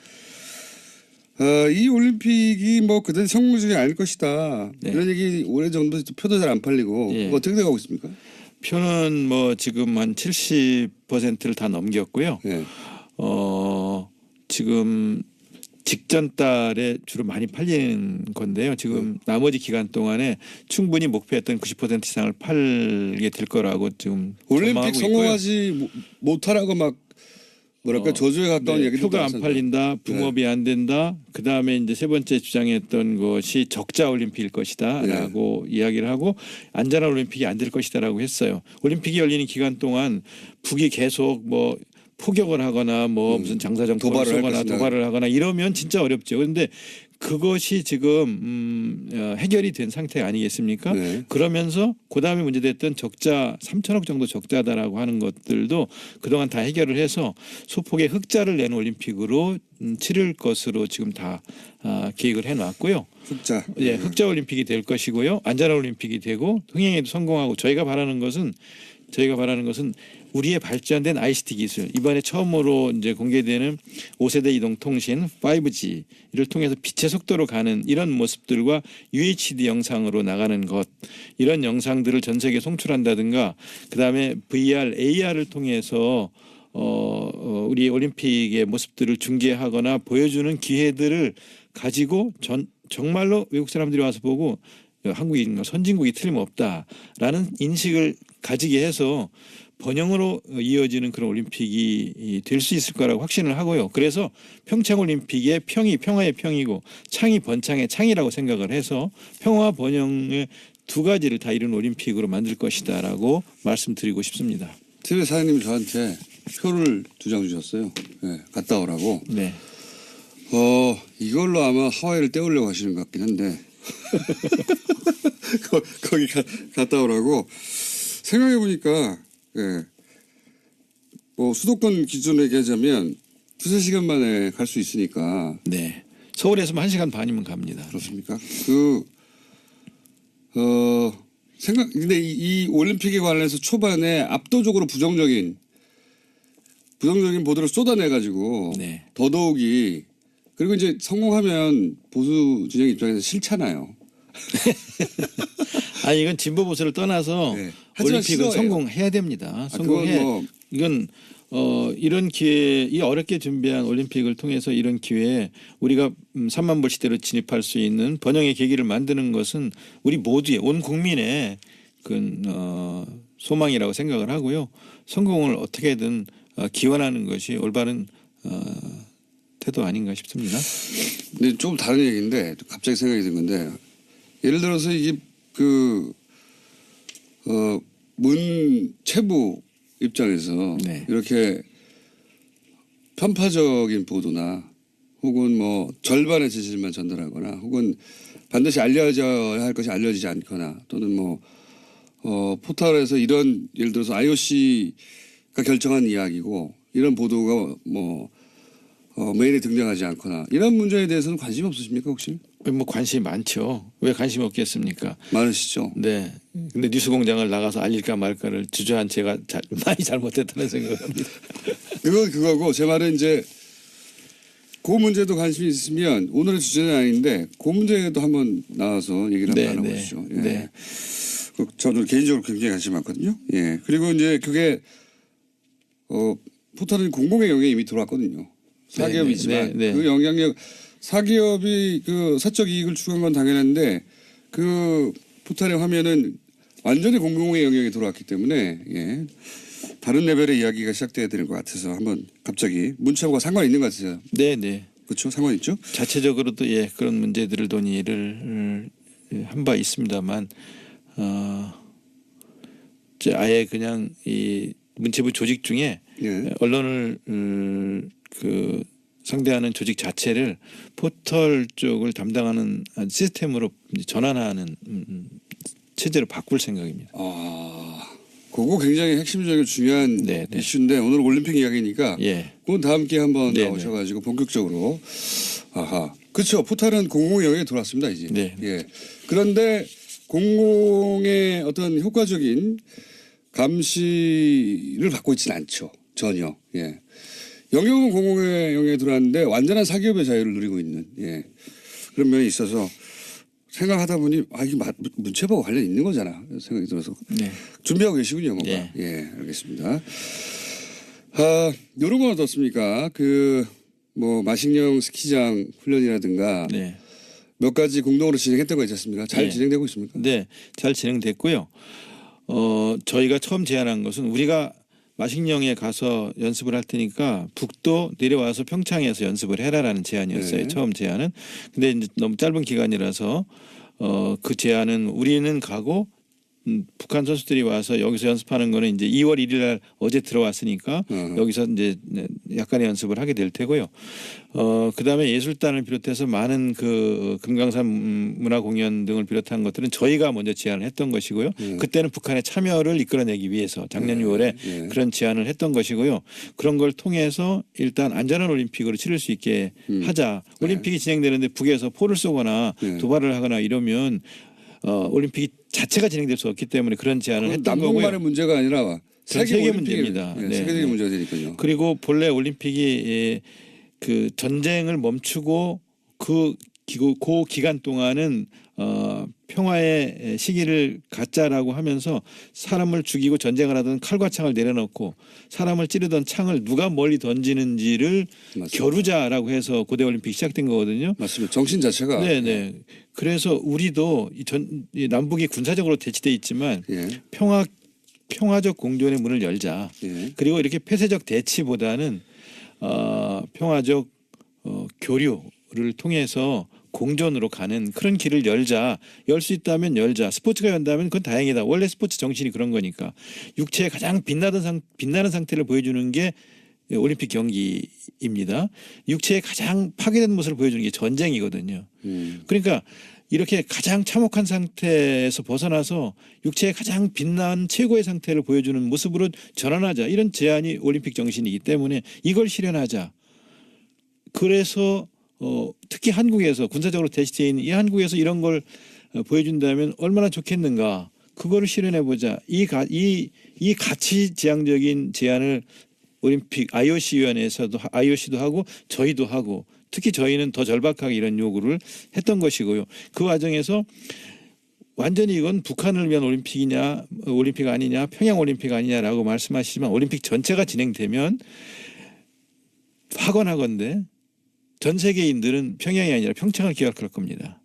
이 올림픽이 뭐 그다지 성공적이 아닐 것이다. 네. 이런 얘기 오래전부터 표도 잘 안 팔리고 예. 어떻게 돼가고 있습니까? 표는 뭐 지금 한 70%를 다 넘겼고요. 네. 지금 직전 달에 주로 많이 팔리는 건데요. 지금 나머지 기간 동안에 충분히 목표했던 90% 이상을 팔게 될 거라고 지금 올림픽 전망하고 성공하지 못하라고 막 뭐랄까 저주에 가까운 네, 얘기도 표가 안 팔린다, 붕업이 안 된다. 그 다음에 이제 세 번째 주장했던 것이 적자 올림픽일 것이다라고 이야기를 하고 안전한 올림픽이 안 될 것이다라고 했어요. 올림픽이 열리는 기간 동안 북이 계속 뭐 포격을 하거나 뭐 무슨 장사정포를 쏘거나 도발을 하거나 이러면 진짜 어렵죠. 그런데 그것이 지금 해결이 된 상태 아니겠습니까? 네. 그러면서 그다음에 문제됐던 적자 3천억 정도 적자다라고 하는 것들도 그동안 다 해결을 해서 소폭의 흑자를 낸 올림픽으로 치를 것으로 지금 다 계획을 해놨고요. 흑자. 예, 흑자 올림픽이 될 것이고요. 안전한 올림픽이 되고 흥행에도 성공하고 저희가 바라는 것은 우리의 발전된 ICT 기술 이번에 처음으로 이제 공개되는 5세대 이동통신 5G를 통해서 빛의 속도로 가는 이런 모습들과 UHD 영상으로 나가는 것 이런 영상들을 전 세계에 송출한다든가 그다음에 VR, AR을 통해서 우리 올림픽의 모습들을 중계하거나 보여주는 기회들을 가지고 정말로 외국 사람들이 와서 보고 한국이 선진국이 틀림없다라는 인식을 가지게 해서 번영으로 이어지는 그런 올림픽이 될 수 있을 거라고 확신을 하고요. 그래서 평창 올림픽의 평이 평화의 평이고 창이 번창의 창이라고 생각을 해서 평화 번영의 두 가지를 다 이룬 올림픽으로 만들 것이다라고 말씀드리고 싶습니다. TV 사장님이 저한테 표를 2장 주셨어요. 네, 갔다 오라고. 네. 이걸로 아마 하와이를 떼우려고 하시는 것 같긴 한데 거기 갔다 오라고 생각해 보니까 뭐 수도권 기준으로 얘기하자면 2-3시간 만에 갈 수 있으니까. 네. 서울에서만 1시간 반이면 갑니다. 그렇습니까? 근데 이 올림픽에 관련해서 초반에 압도적으로 부정적인 보도를 쏟아내가지고 네. 더더욱이 그리고 이제 성공하면 보수 진영 입장에서 싫잖아요. 이건 진보 보수를 떠나서 네. 올림픽은 싫어해요. 성공해야 됩니다. 그건 뭐 이건 이런 기회, 이 어렵게 준비한 올림픽을 통해서 이런 기회에 우리가 3만 불 시대로 진입할 수 있는 번영의 계기를 만드는 것은 우리 모두의 온 국민의 소망이라고 생각을 하고요. 성공을 어떻게든 기원하는 것이 올바른 태도 아닌가 싶습니다. 근데 좀 다른 얘기인데 갑자기 생각이 든 건데 예를 들어서 이게 문체부 입장에서 네. 이렇게 편파적인 보도나 혹은 뭐 절반의 진실만 전달하거나 혹은 반드시 알려져야 할 것이 알려지지 않거나 또는 뭐 포털에서 이런 예를 들어서 IOC가 결정한 이야기고 이런 보도가 뭐 메일에 등장하지 않거나 이런 문제에 대해서는 관심이 없으십니까 혹시? 뭐 관심이 많죠. 왜 관심이 없겠습니까? 많으시죠. 네. 근데 뉴스공장을 나가서 알릴까 말까를 주저한 제가 많이 잘못했다는 생각을 합니다. 그거고 제 말은 이제 그 문제도 관심이 있으면 오늘의 주제는 아닌데 그 문제도 한번 나와서 얘기를 한번 나눠보시죠. 예. 네. 저도 개인적으로 굉장히 관심이 많거든요. 예. 그리고 이제 그게 포털은 공공의 영역에 이미 들어왔거든요. 사기업이지만 네. 그 영향력 사기업이 그 사적 이익을 추구한 건 당연한데 그 포털의 화면은 완전히 공공의 영역에 들어왔기 때문에 다른 레벨의 이야기가 시작돼야 되는 것 같아서 한번 갑자기 문체부가 상관이 있는 것 같아요. 네. 그렇죠. 상관 있죠. 자체적으로도 그런 문제들을 논의를 한 바 있습니다만 이제 아예 그냥 이 문체부 조직 중에 언론을 상대하는 조직 자체를 포털 쪽을 담당하는 시스템으로 전환하는 체제로 바꿀 생각입니다. 그거 굉장히 핵심적이고 중요한 네, 네. 이슈인데 오늘 올림픽 이야기니까 예. 그건 다음 기회에 한번 네, 나오셔가지고 본격적으로 그렇죠. 포탈은 공공의 영역에 들어왔습니다 이제. 네. 예. 그런데 공공의 어떤 효과적인 감시를 받고 있지는 않죠. 전혀. 예. 영역은 공공의 영역에 들어왔는데 완전한 사기업의 자유를 누리고 있는 그런 면이 있어서 생각하다 보니 이게 문체부와 관련 있는 거잖아 생각이 들어서 네. 준비하고 계시군요 뭔가. 네. 예, 알겠습니다. 이런 건 어떻습니까? 뭐 마식령 스키장 훈련이라든가 네. 몇 가지 공동으로 진행했던 거 있지 않습니까? 잘 네. 진행되고 있습니까? 네, 잘 진행됐고요. 저희가 처음 제안한 것은 우리가 마식령에 가서 연습을 할 테니까 북도 내려와서 평창에서 연습을 해라라는 제안이었어요. 네. 처음 제안은. 근데 이제 너무 짧은 기간이라서 그 제안은 우리는 가고 북한 선수들이 와서 여기서 연습하는 거는 이제 2월 1일 날 어제 들어왔으니까 여기서 이제 약간의 연습을 하게 될 테고요. 그다음에 예술단을 비롯해서 많은 그 금강산 문화공연 등을 비롯한 것들은 저희가 먼저 제안을 했던 것이고요. 그때는 북한의 참여를 이끌어내기 위해서 작년 6월에 그런 제안을 했던 것이고요. 그런 걸 통해서 일단 안전한 올림픽으로 치를 수 있게 하자. 올림픽이 진행되는데 북에서 포를 쏘거나 도발을 하거나 이러면 올림픽이 자체가 진행될 수 없기 때문에 그런 제안을 했던 거고요. 남북만의 문제가 아니라 세계 문제입니다. 네. 세계적인 문제가 되니까요. 그리고 본래 올림픽이 그 전쟁을 멈추고 그 기간 동안은 평화의 시기를 갖자라고 하면서 사람을 죽이고 전쟁을 하던 칼과 창을 내려놓고 사람을 찌르던 창을 누가 멀리 던지는지를 맞습니다. 겨루자라고 해서 고대 올림픽 시작된 거거든요. 맞습니다. 정신 자체가. 네네. 그래서 우리도 이 남북이 군사적으로 대치돼 있지만 예. 평화적 공존의 문을 열자. 예. 그리고 이렇게 폐쇄적 대치보다는 평화적 교류를 통해서 공존으로 가는 그런 길을 열자. 열 수 있다면 열자. 스포츠가 연다면 그건 다행이다. 원래 스포츠 정신이 그런 거니까. 육체의 가장 빛나는 상태를 보여주는 게 올림픽 경기입니다. 육체의 가장 파괴된 모습을 보여주는 게 전쟁이거든요. 그러니까 이렇게 가장 참혹한 상태에서 벗어나서 육체의 가장 빛난 최고의 상태를 보여주는 모습으로 전환하자. 이런 제안이 올림픽 정신이기 때문에 이걸 실현하자. 그래서 특히 한국에서 군사적으로 대치되어 있는 이 한국에서 이런 걸 보여준다면 얼마나 좋겠는가. 그거를 실현해보자. 이 가치지향적인 제안을 올림픽 IOC도 하고 저희도 하고 특히 저희는 더 절박하게 이런 요구를 했던 것이고요. 그 과정에서 완전히 이건 북한을 위한 올림픽 아니냐 평양 올림픽 아니냐라고 말씀하시지만 올림픽 전체가 진행되면 하건데 전 세계인들은 평양이 아니라 평창을 기억할 겁니다.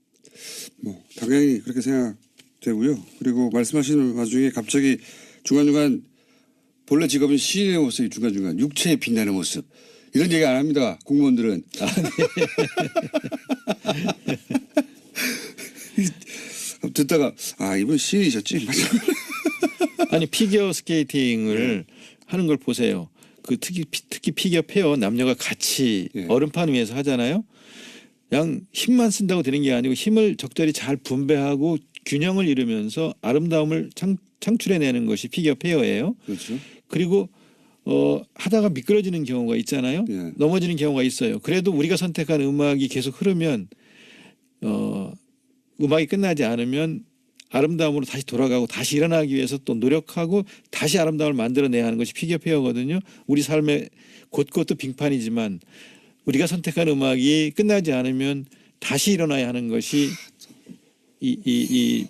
뭐 당연히 그렇게 생각되고요. 그리고 말씀하시는 와중에 갑자기 중간중간 본래 직업인 시인의 모습이 중간중간 육체에 빛나는 모습 이런 얘기 안 합니다. 공무원들은. 듣다가 이분 시인이셨지? 아니 피겨 스케이팅을 하는 걸 보세요. 그 특히 피겨 페어 남녀가 같이 얼음판 위에서 하잖아요. 그냥 힘만 쓴다고 되는 게 아니고 힘을 적절히 잘 분배하고 균형을 이루면서 아름다움을 창출해내는 것이 피겨 페어예요. 그렇죠. 그리고 하다가 미끄러지는 경우가 있잖아요. 넘어지는 경우가 있어요. 그래도 우리가 선택한 음악이 계속 흐르면 음악이 끝나지 않으면 아름다움으로 다시 돌아가고 다시 일어나기 위해서 또 노력하고 다시 아름다움을 만들어내야 하는 것이 피겨 페어거든요. 우리 삶의 곳곳도 빙판이지만 우리가 선택한 음악이 끝나지 않으면 다시 일어나야 하는 것이 이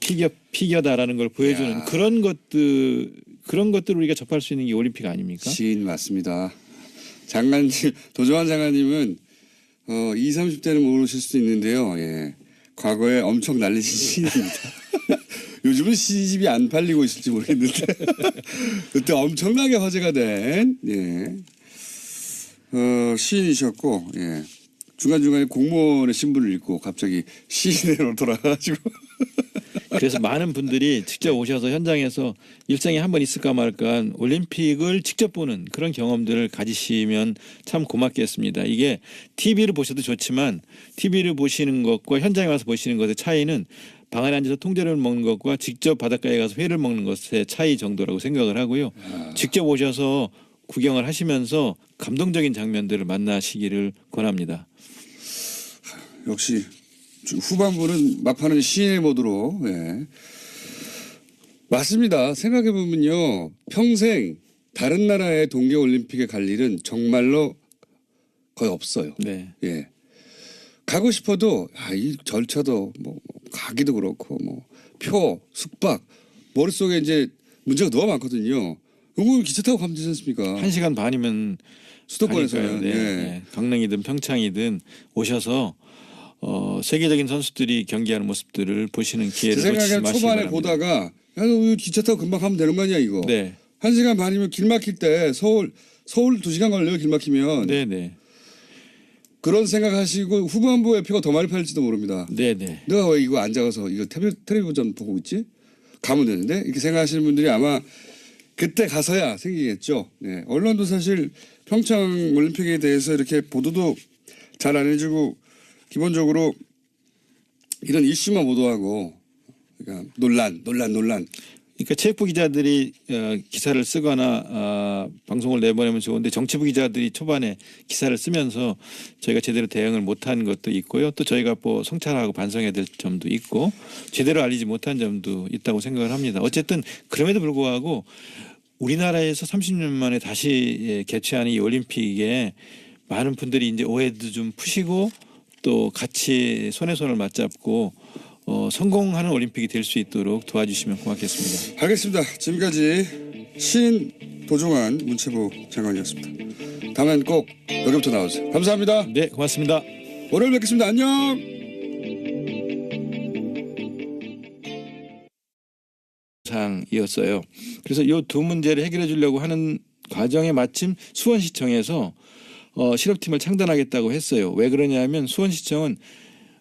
피겨다라는 걸 보여주는 그런 것들을 우리가 접할 수 있는 게 올림픽 아닙니까? 시인 맞습니다. 장관님, 도정환 장관님은 20, 30대는 모르실 수도 있는데요. 예. 과거에 엄청 날리신 시인입니다. 요즘은 시집이 안 팔리고 있을지 모르겠는데 그때 엄청나게 화제가 된 시인이셨고 중간중간에 공무원의 신분을 잃고 갑자기 시인으로 돌아가가지고 그래서 많은 분들이 직접 오셔서 현장에서 일생에 한 번 있을까 말까 올림픽을 직접 보는 그런 경험들을 가지시면 참 고맙겠습니다. 이게 TV를 보셔도 좋지만 TV를 보시는 것과 현장에 와서 보시는 것의 차이는 방 안에 앉아서 통조림을 먹는 것과 직접 바닷가에 가서 회를 먹는 것의 차이 정도라고 생각을 하고요. 직접 오셔서 구경을 하시면서 감동적인 장면들을 만나시기를 권합니다. 역시 후반부는 막판은 시인의 모드로. 예. 맞습니다. 생각해 보면요, 평생 다른 나라의 동계올림픽에 갈 일은 정말로 거의 없어요. 네. 예. 가고 싶어도 이 절차도 뭐 가기도 그렇고 뭐 표, 숙박 머릿속에 이제 문제가 너무 많거든요. 이거 기차 타고 가면 되지 않습니까? 1시간 반이면 수도권에서는. 네. 예. 네. 강릉이든 평창이든 오셔서 세계적인 선수들이 경기하는 모습들을 보시는 제 기회를 놓치지 생각에는 마시기 초반에 바랍니다. 보다가 야, 너 기차 타고 금방 가면 되는 거 아니야 이거. 네. 1시간 반이면 길 막힐 때 서울 2시간 걸려요 길 막히면. 네네. 그런 생각하시고 후반부에 표가 더 많이 팔릴지도 모릅니다. 네네. 내가 왜 이거 앉아서 이거 텔레비전 보고 있지? 가면 되는데 이렇게 생각하시는 분들이 아마 그때 가서야 생기겠죠. 네. 언론도 사실 평창 올림픽에 대해서 이렇게 보도도 잘 안 해주고 기본적으로 이런 이슈만 보도하고 그러니까 논란. 그러니까 체육부 기자들이 기사를 쓰거나 방송을 내보내면 좋은데 정치부 기자들이 초반에 기사를 쓰면서 저희가 제대로 대응을 못한 것도 있고요. 또 저희가 뭐 성찰하고 반성해야 될 점도 있고 제대로 알리지 못한 점도 있다고 생각을 합니다. 어쨌든 그럼에도 불구하고 우리나라에서 30년 만에 다시 개최하는 이 올림픽에 많은 분들이 이제 오해도 좀 푸시고 또 같이 손에 손을 맞잡고 성공하는 올림픽이 될 수 있도록 도와주시면 고맙겠습니다. 알겠습니다. 지금까지 도종환 문체부 장관이었습니다. 다음엔 꼭 여기부터 나오세요. 감사합니다. 네, 고맙습니다. 월요일 뵙겠습니다. 안녕. 상이었어요. 그래서 이 두 문제를 해결해 주려고 하는 과정에 마침 수원시청에서 실업팀을 창단하겠다고 했어요. 왜 그러냐면 수원시청은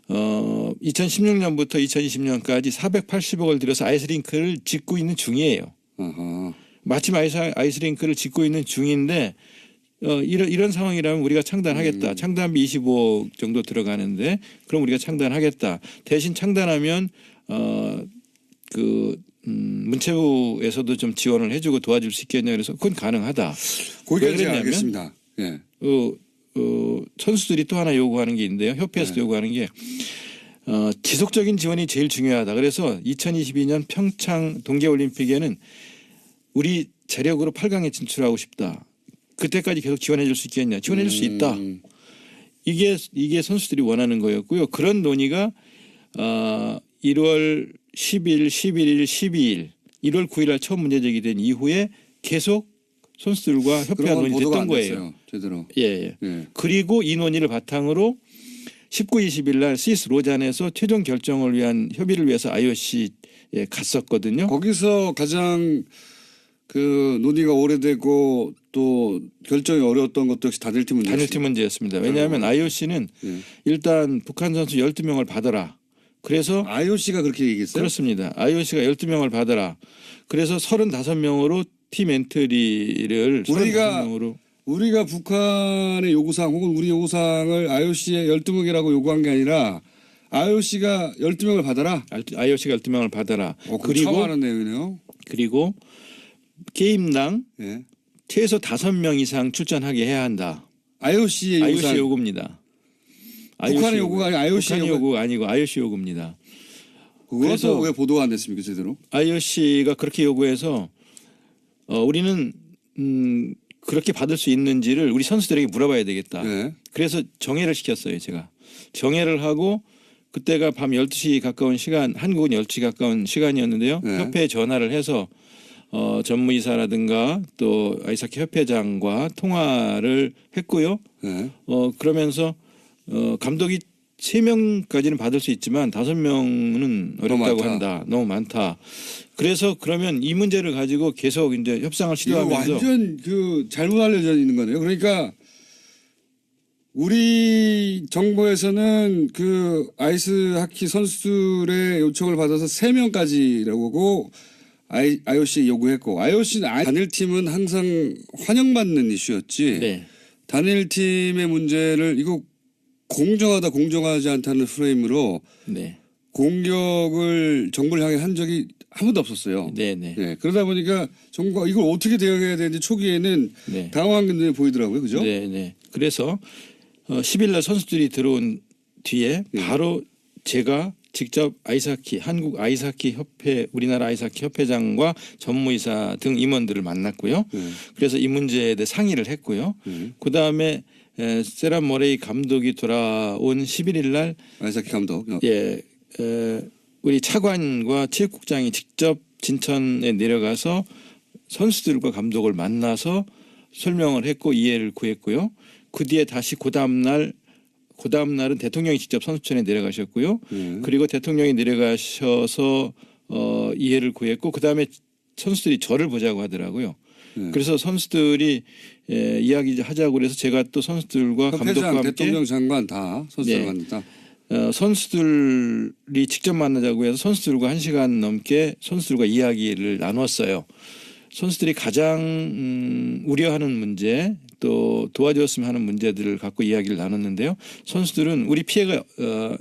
2016년부터 2020년까지 480억을 들여서 아이스링크를 짓고 있는 중이에요. 어허. 마침 아이스링크를 짓고 있는 중인데 이런 상황이라면 우리가 창단하겠다. 창단비 25억 정도 들어가는데 그럼 우리가 창단하겠다. 대신 창단하면 문체부에서도 좀 지원을 해주고 도와줄 수 있겠냐 그래서 그건 가능하다. 거기까지 알겠습니다. 예. 선수들이 또 하나 요구하는 게 있는데요. 협회에서 네. 요구하는 게 지속적인 지원이 제일 중요하다. 그래서 2022년 평창 동계올림픽에는 우리 재력으로 8강에 진출하고 싶다. 그때까지 계속 지원해 줄 수 있겠냐. 지원해 줄 수 있다. 이게 선수들이 원하는 거였고요. 그런 논의가 1월 10일, 11일, 12일, 1월 9일 날 처음 문제 제기된 이후에 계속 선수들과 협회와 논의됐던 거예요. 제대로. 예. 그리고 이 논의를 바탕으로 19, 20일 날 스위스 로잔에서 최종 결정을 위한 협의를 위해서 IOC에 갔었거든요. 거기서 가장 논의가 오래되고 또 결정이 어려웠던 것도 역시 단일팀 문제였습니다. 단일팀 문제였습니다. 왜냐하면 IOC는 일단 북한 선수 12명을 받아라. 그래서 IOC가 그렇게 얘기했어요? 그렇습니다. IOC가 12명을 받아라. 그래서 35명으로 팀 엔트리를 우리가 북한의 요구사항 혹은 우리 요구사항을 IOC에 12명이라고 요구한 게 아니라 IOC가 12명을 받아라. IOC가 12명을 받아라. 그리고 처음 하는 내용이네요. 그리고 게임당 예. 최소 5명 이상 출전하게 해야 한다. IOC의 IOC 요구입니다. 북한의 요구가 아니고 북한의 요구가 아니고 IOC 요구입니다. 그래서 왜 보도가 안 됐습니까 제대로? IOC가 그렇게 요구해서 우리는 그렇게 받을 수 있는지를 우리 선수들에게 물어봐야 되겠다. 네. 그래서 정회를 시켰어요. 제가. 정회를 하고 그때가 밤 12시 가까운 시간, 한국은 12시 가까운 시간이었는데요. 네. 협회에 전화를 해서 전무이사라든가 또 아이스하키 협회장과 통화를 했고요. 네. 그러면서 감독이 3명까지는 받을 수 있지만 5명은 어렵다고 한다. 너무 많다. 그래서 그러면 이 문제를 가지고 계속 이제 협상을 시도하면서 완전 잘못 알려져 있는 거네요. 그러니까 우리 이 정부에서는 그 아이스 하키 선수들의 요청을 받아서 3명까지라고 IOC 요구했고 IOC 단일팀은 항상 환영받는 이슈였지. 네. 단일팀의 문제를 이거 공정하다 공정하지 않다는 프레임으로 네. 공격을 정부를 향해 한 적이 한 번도 없었어요. 네네. 네, 그러다 보니까 정부가 이걸 어떻게 대응해야 되는지 초기에는 네. 당황한 게 보이더라고요. 그죠? 네네. 그래서 10일 날 선수들이 들어온 뒤에 바로 제가 직접 아이스하키 한국 아이스하키 협회 우리나라 아이스하키 협회장과 전무이사 등 임원들을 만났고요. 그래서 이 문제에 대해 상의를 했고요. 그다음에 세란 머레이 감독이 돌아온 11일 날 아이스하키 감독. 예, 우리 차관과 체육국장이 직접 진천에 내려가서 선수들과 감독을 만나서 설명을 했고 이해를 구했고요. 그 뒤에 다시 그 다음 날은 대통령이 직접 선수촌에 내려가셨고요. 그리고 대통령이 내려가셔서 이해를 구했고 그 다음에 선수들이 저를 보자고 하더라고요. 그래서 선수들이 이야기하자고 그래서 제가 또 선수들과 감독과 함께 대통령 장관 다 선수들과 다. 선수들이 직접 만나자고 해서 선수들과 1시간 넘게 선수들과 이야기를 나눴어요. 선수들이 가장 우려하는 문제 또 도와줬으면 하는 문제들을 갖고 이야기를 나눴는데요. 선수들은 우리 피해가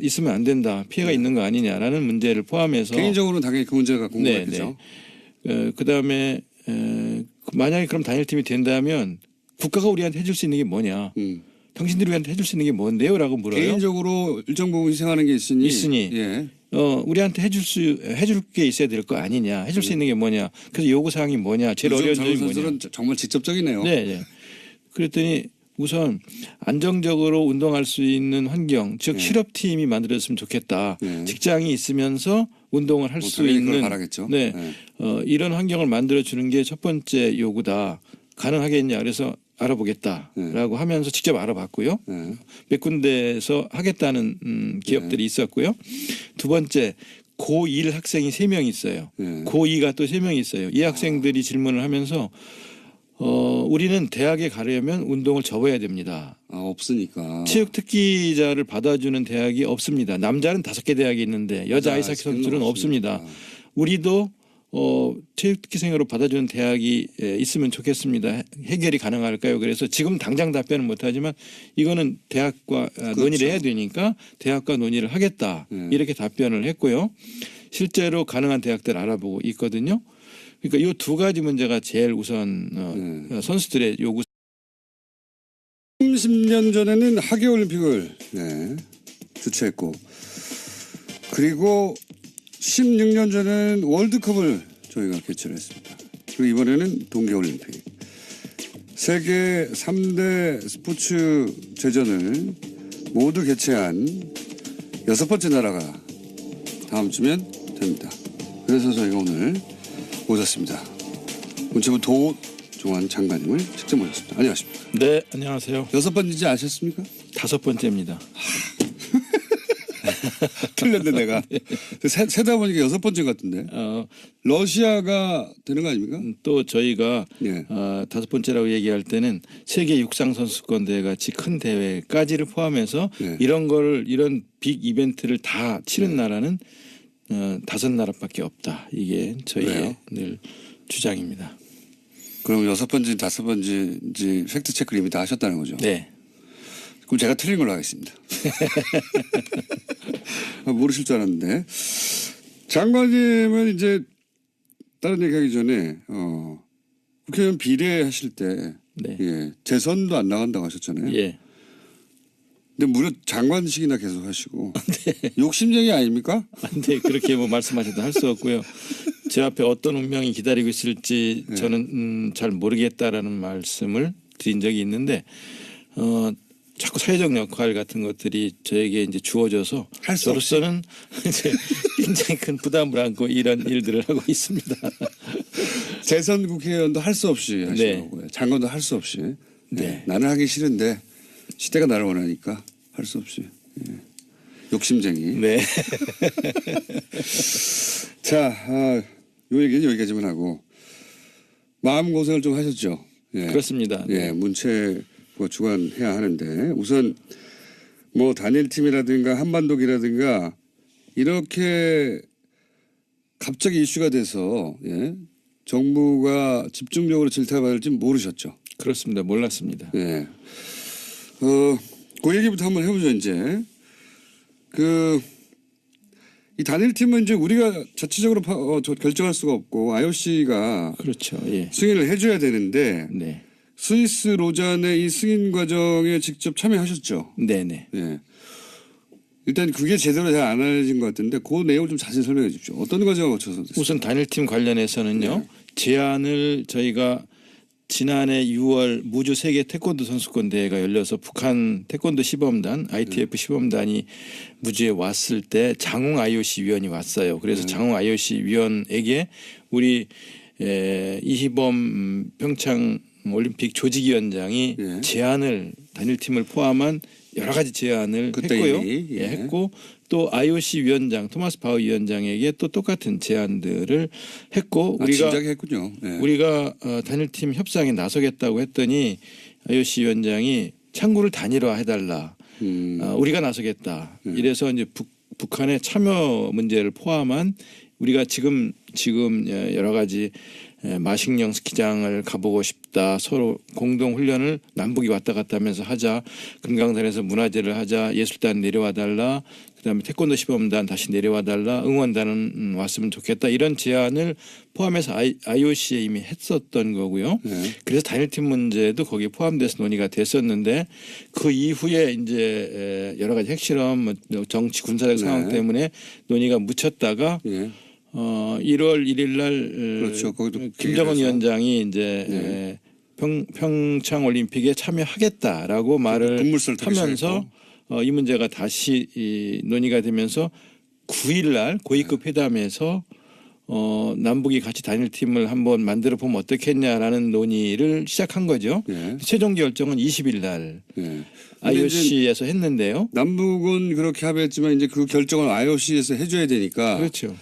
있으면 안 된다. 피해가 있는 거 아니냐라는 문제를 포함해서 개인적으로는 당연히 그 문제를 갖고 온 네, 거겠죠. 그다음에 만약에 그럼 단일팀이 된다면 국가가 우리한테 해줄 수 있는 게 뭐냐. 당신들이 우리한테 해줄 수 있는 게 뭔데요? 라고 물어요. 개인적으로 일정 부분 희생하는 게 있으니. 예. 우리한테 해줄 게 있어야 될 거 아니냐. 해줄 수 있는 게 뭐냐. 그래서 요구 사항이 뭐냐. 제일 어려운 점이 뭐냐. 선수들은 정말 직접적이네요. 네, 네. 그랬더니 우선 안정적으로 운동할 수 있는 환경, 즉 실업팀이 만들어졌으면 좋겠다. 직장이 있으면서 운동을 할 수 있는 바라겠죠. 네, 이런 환경을 만들어 주는 게 첫 번째 요구다. 가능하겠냐. 그래서 알아보겠다라고 하면서 직접 알아봤고요. 몇 군데에서 하겠다는 기업들이 있었고요. 두 번째 고1 학생이 3명 있어요. 고2가 또 3명 있어요. 이 학생들이 질문을 하면서 우리는 대학에 가려면 운동을 접어야 됩니다. 없으니까. 체육 특기자를 받아주는 대학이 없습니다. 남자는 5개 대학이 있는데 여자 아이스하키 선수들은 없습니다. 우리도 체육특기생으로 받아주는 대학이 있으면 좋겠습니다. 해결이 가능할까요? 그래서 지금 당장 답변은 못하지만 이거는 대학과 그렇죠. 논의를 해야 되니까 대학과 논의를 하겠다. 이렇게 답변을 했고요. 실제로 가능한 대학들 알아보고 있거든요. 그러니까 이 두 가지 문제가 제일 우선 선수들의 요구. 30년 전에는 하계올림픽을 주최했고 그리고 16년 전에는 월드컵을 저희가 개최를 했습니다. 그리고 이번에는 동계올림픽. 세계 3대 스포츠 제전을 모두 개최한 6번째 나라가 다음 주면 됩니다. 그래서 저희가 오늘 모셨습니다. 문체부 도종환 장관님을 직접 모셨습니다. 안녕하십니까? 네, 안녕하세요. 6번인지 아셨습니까? 5번째입니다. 틀렸네 내가. 세다 보니까 6번째 같은데. 러시아가 되는 거 아닙니까? 또 저희가 예. 5번째라고 얘기할 때는 세계 육상 선수권 대회 같이 큰 대회까지를 포함해서 예. 이런 빅 이벤트를 다 치른 나라는 5나라밖에 없다. 이게 저희의 왜요? 늘 주장입니다. 그럼 6번째, 5번째 팩트 체크를 이미 다 하셨다는 거죠? 네. 그럼 제가 틀린 걸로 하겠습니다. 모르실 줄 알았는데. 장관님은 이제 다른 얘기하기 전에 국회의원 비례하실 때 네. 예, 재선도 안 나간다고 하셨잖아요. 예. 근데 무려 장관식이나 계속 하시고 욕심쟁이 아닙니까? 근데 그렇게 뭐 말씀하셔도 할 수 없고요. 제 앞에 어떤 운명이 기다리고 있을지 저는 잘 모르겠다라는 말씀을 드린 적이 있는데 자꾸 사회적 역할 같은 것들이 저에게 이제 주어져서 할수 저로서는 이제 굉장히 큰 부담을 안고 이런 일들을 하고 있습니다. 재선 국회의원도 할 수 없이 하시는 네. 거고요. 장관도 할 수 없이. 네. 나는 하기 싫은데 시대가 나를 원하니까 할 수 없이. 예. 욕심쟁이. 네. 자, 요 얘기는 여기까지만 하고 마음고생을 좀 하셨죠. 예. 그렇습니다. 예, 문체부가 주관해야 하는데 우선 뭐 단일팀이라든가 한반도기라든가 이렇게 갑자기 이슈가 돼서 예, 정부가 집중적으로 질타받을지 모르셨죠. 그렇습니다. 몰랐습니다. 예. 그 얘기부터 한번 해보죠 이제. 이 단일팀은 이제 우리가 자체적으로 결정할 수가 없고 IOC가 그렇죠. 예. 승인을 해줘야 되는데 네. 스위스 로잔의 이 승인 과정에 직접 참여하셨죠. 네네. 예. 일단 그게 제대로 잘 안 알려진 것 같은데 그 내용을 좀 자세히 설명해 주십시오. 어떤 과정을 거쳐서 됐어요? 우선 단일팀 관련해서는요. 네. 제안을 저희가 지난해 6월 무주 세계 태권도 선수권 대회가 열려서 북한 태권도 시범단 ITF 시범단이 무주에 왔을 때 장웅 IOC 위원이 왔어요. 그래서 장웅 IOC 위원에게 우리 이희범 평창 올림픽 조직위원장이 예. 제안을 단일팀을 포함한 여러 가지 제안을 그때 했고요. 이미, 예. 했고 또 IOC 위원장 토마스 바우 위원장에게 또 똑같은 제안들을 했고 우리가 진작에 했군요. 예. 우리가 단일팀 협상에 나서겠다고 했더니 IOC 위원장이 창구를 단일화해달라. 우리가 나서겠다. 이래서 이제 북한의 참여 문제를 포함한 우리가 지금 여러 가지 마식령 스키장을 가보고 싶다. 서로 공동 훈련을 남북이 왔다 갔다 하면서 하자. 금강산에서 문화제를 하자. 예술단 내려와 달라. 그다음에 태권도 시범단 다시 내려와 달라. 응원단은 왔으면 좋겠다. 이런 제안을 포함해서 IOC에 이미 했었던 거고요. 네. 그래서 단일팀 문제도 거기에 포함돼서 논의가 됐었는데 그 이후에 이제 여러 가지 핵실험, 뭐 정치 군사적 상황 네. 때문에 논의가 묻혔다가 예. 1월 1일 날 그렇죠. 거기도 김정은 기획해서. 위원장이 이제 평창 올림픽에 참여하겠다라고 말을 급물살 하면서 이 문제가 다시 논의가 되면서 9일 날 고위급 회담에서 남북이 같이 단일팀을 한번 만들어 보면 어떻겠냐라는 논의를 시작한 거죠. 예. 최종 결정은 20일 날 예. IOC에서 했는데요. 남북은 그렇게 합의했지만 이제 그 결정을 IOC에서 해줘야 되니까 그렇죠.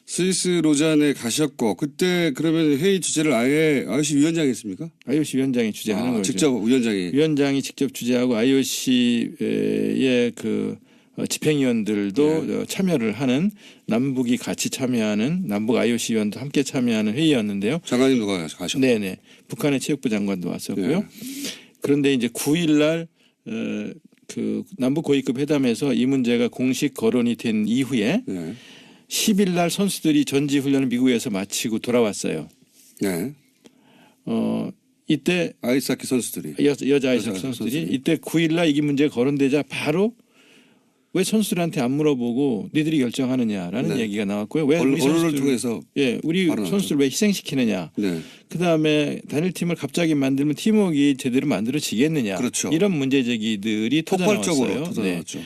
스위스 로잔에 가셨고 그때 그러면 회의 주제를 아예 IOC 위원장이 했습니까? IOC 위원장이 주재하는 거죠. 직접 위원장이. 위원장이 직접 주재하고 IOC의 그 집행위원들도 참여를 하는 남북이 같이 참여하는 남북 IOC 위원도 함께 참여하는 회의였는데요. 장관님도 가셨고. 네네. 북한의 체육부 장관도 왔었고요. 네. 그런데 이제 9일 날 그 남북 고위급 회담에서 이 문제가 공식 거론이 된 이후에 네. 10일 날 선수들이 전지 훈련을 미국에서 마치고 돌아왔어요. 네. 이때 아이스하키 선수들이. 여자 아이스하키 선수들이 이때 9일 날 이 문제가 거론되자 바로 왜 선수들한테 안 물어보고 니들이 결정하느냐라는 네. 얘기가 나왔고요. 왜 우리 언론을 선수들 통해서 우리 바로 선수들 왜 희생시키느냐. 네. 그다음에 단일팀을 갑자기 만들면 팀워크가 제대로 만들어지겠느냐. 그렇죠. 이런 문제 제기들이 폭발적으로 터져나왔어요. 터져나왔죠.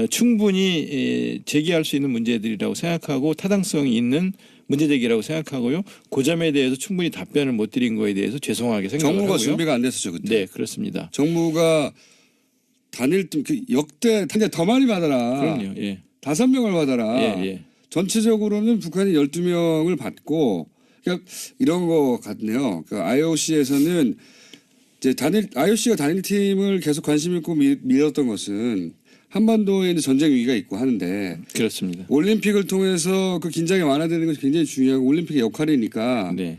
충분히 제기할 수 있는 문제들이라고 생각하고 타당성이 있는 문제 제기라고 생각하고요. 그 점에 대해서 충분히 답변을 못 드린 거에 대해서 죄송하게 생각을 정부가 하고요. 준비가 안 됐었죠 그때. 네, 그렇습니다. 정부가 단일팀 역대 더 많이 받아라. 그럼요. 예. 5명을 받아라. 예. 전체적으로는 북한이 12명을 받고 그러니까 이런 거 같네요. IOC에서는 이제 IOC가 단일팀을 계속 관심 있고 밀었던 것은 한반도에 이제 전쟁 위기가 있고 하는데 그렇습니다. 올림픽을 통해서 그 긴장이 완화되는 것이 굉장히 중요하고 올림픽의 역할이니까 네.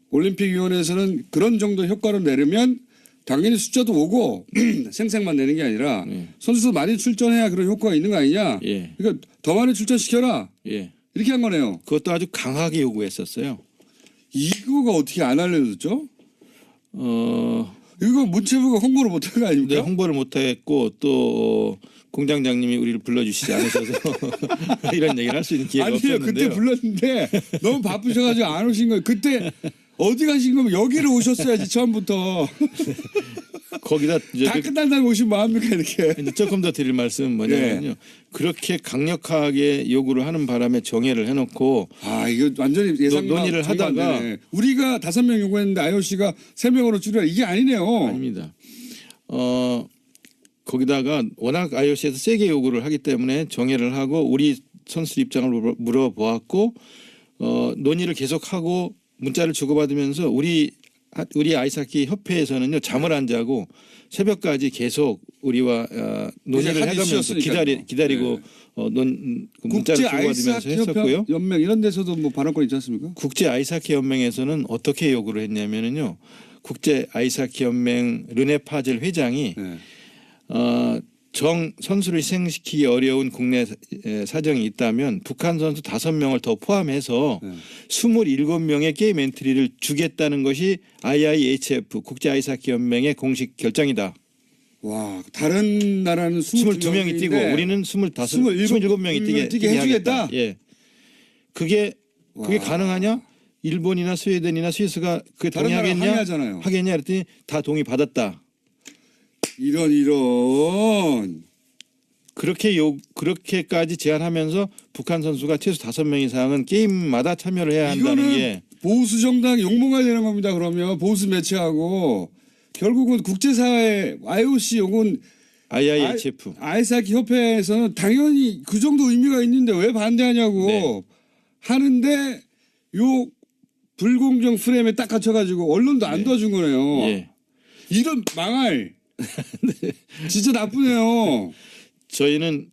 올림픽위원회에서는 그런 정도 효과를 내려면 당연히 숫자도 오고 생색만 내는 게 아니라 선수도 많이 출전해야 그런 효과가 있는 거 아니냐. 예. 그러니까 더 많이 출전시켜라. 예. 이렇게 한 거네요. 그것도 아주 강하게 요구했었어요. 이거가 어떻게 안 알려졌죠? 어, 이거 문체부가 홍보를 못한 거 아닙니까? 네, 홍보를 못했고 또 공장장님이 우리를 불러주시지 않으셔서 이런 얘기를 할 수 있는 기회가 아니에요. 없었는데요. 그때 불렀는데 너무 바쁘셔가지고 안 오신 거예요. 그때 어디 가신 거면 여기로 오셨어야지 처음부터. 거기다 이제 다 끝난 다음에 오시면 뭐합니까 이렇게. 이제 조금 더 드릴 말씀은 뭐냐면요. 그렇게 강력하게 요구를 하는 바람에 정회를 해놓고 이거 완전히 예상 논의를 하다가 우리가 5명 요구했는데 IOC가 3명으로 줄여라 이게 아니네요. 아닙니다. 거기다가 워낙 IOC에서 세게 요구를 하기 때문에 정회를 하고 우리 선수 입장을 물어보았고 논의를 계속하고 문자를 주고받으면서 우리 우리 아이스하키 협회에서는요 잠을 안 자고 새벽까지 계속 우리와 논의를 하기 해가면서 쉬웠으니까요. 기다리고 문자를 국제 주고받으면서 아이스하키 했었고요. 연맹 이런 데서도 뭐 발언권 있지 않습니까? 국제 아이스하키 연맹에서는 어떻게 요구를 했냐면은요. 국제 아이스하키 연맹 르네 파젤 회장이 네. 선수를 희생시키기 어려운 국내 사정이 있다면 북한 선수 5명을 더 포함해서 네. 27명의 게임 엔트리를 주겠다는 것이 IIHF 국제 아이스하키 연맹의 공식 결정이다. 와, 다른 나라는 22명이 뛰고 우리는 27명이 뛰게 해주겠다. 예. 그게 와. 가능하냐? 일본이나 스웨덴이나 스위스가 그게 다른 나라 동의하겠냐? 항의하잖아요. 하겠냐? 그랬더니 다 동의 받았다. 이런. 그렇게까지 제안하면서 북한 선수가 최소 5명 이상은 게임마다 참여를 해야 한다는 이거는 게 보수 정당 욕먹어야 되는 겁니다. 그러면 보수 매체하고 결국은 국제사회 IOC 혹은 IIHF 아이스하키 협회에서는 당연히 그 정도 의미가 있는데 왜 반대하냐고 네. 하는데 요 불공정 프레임에 딱 갇혀가지고 언론도 안 도와준 거네요. 예. 이런 망할 진짜 나쁘네요. 저희는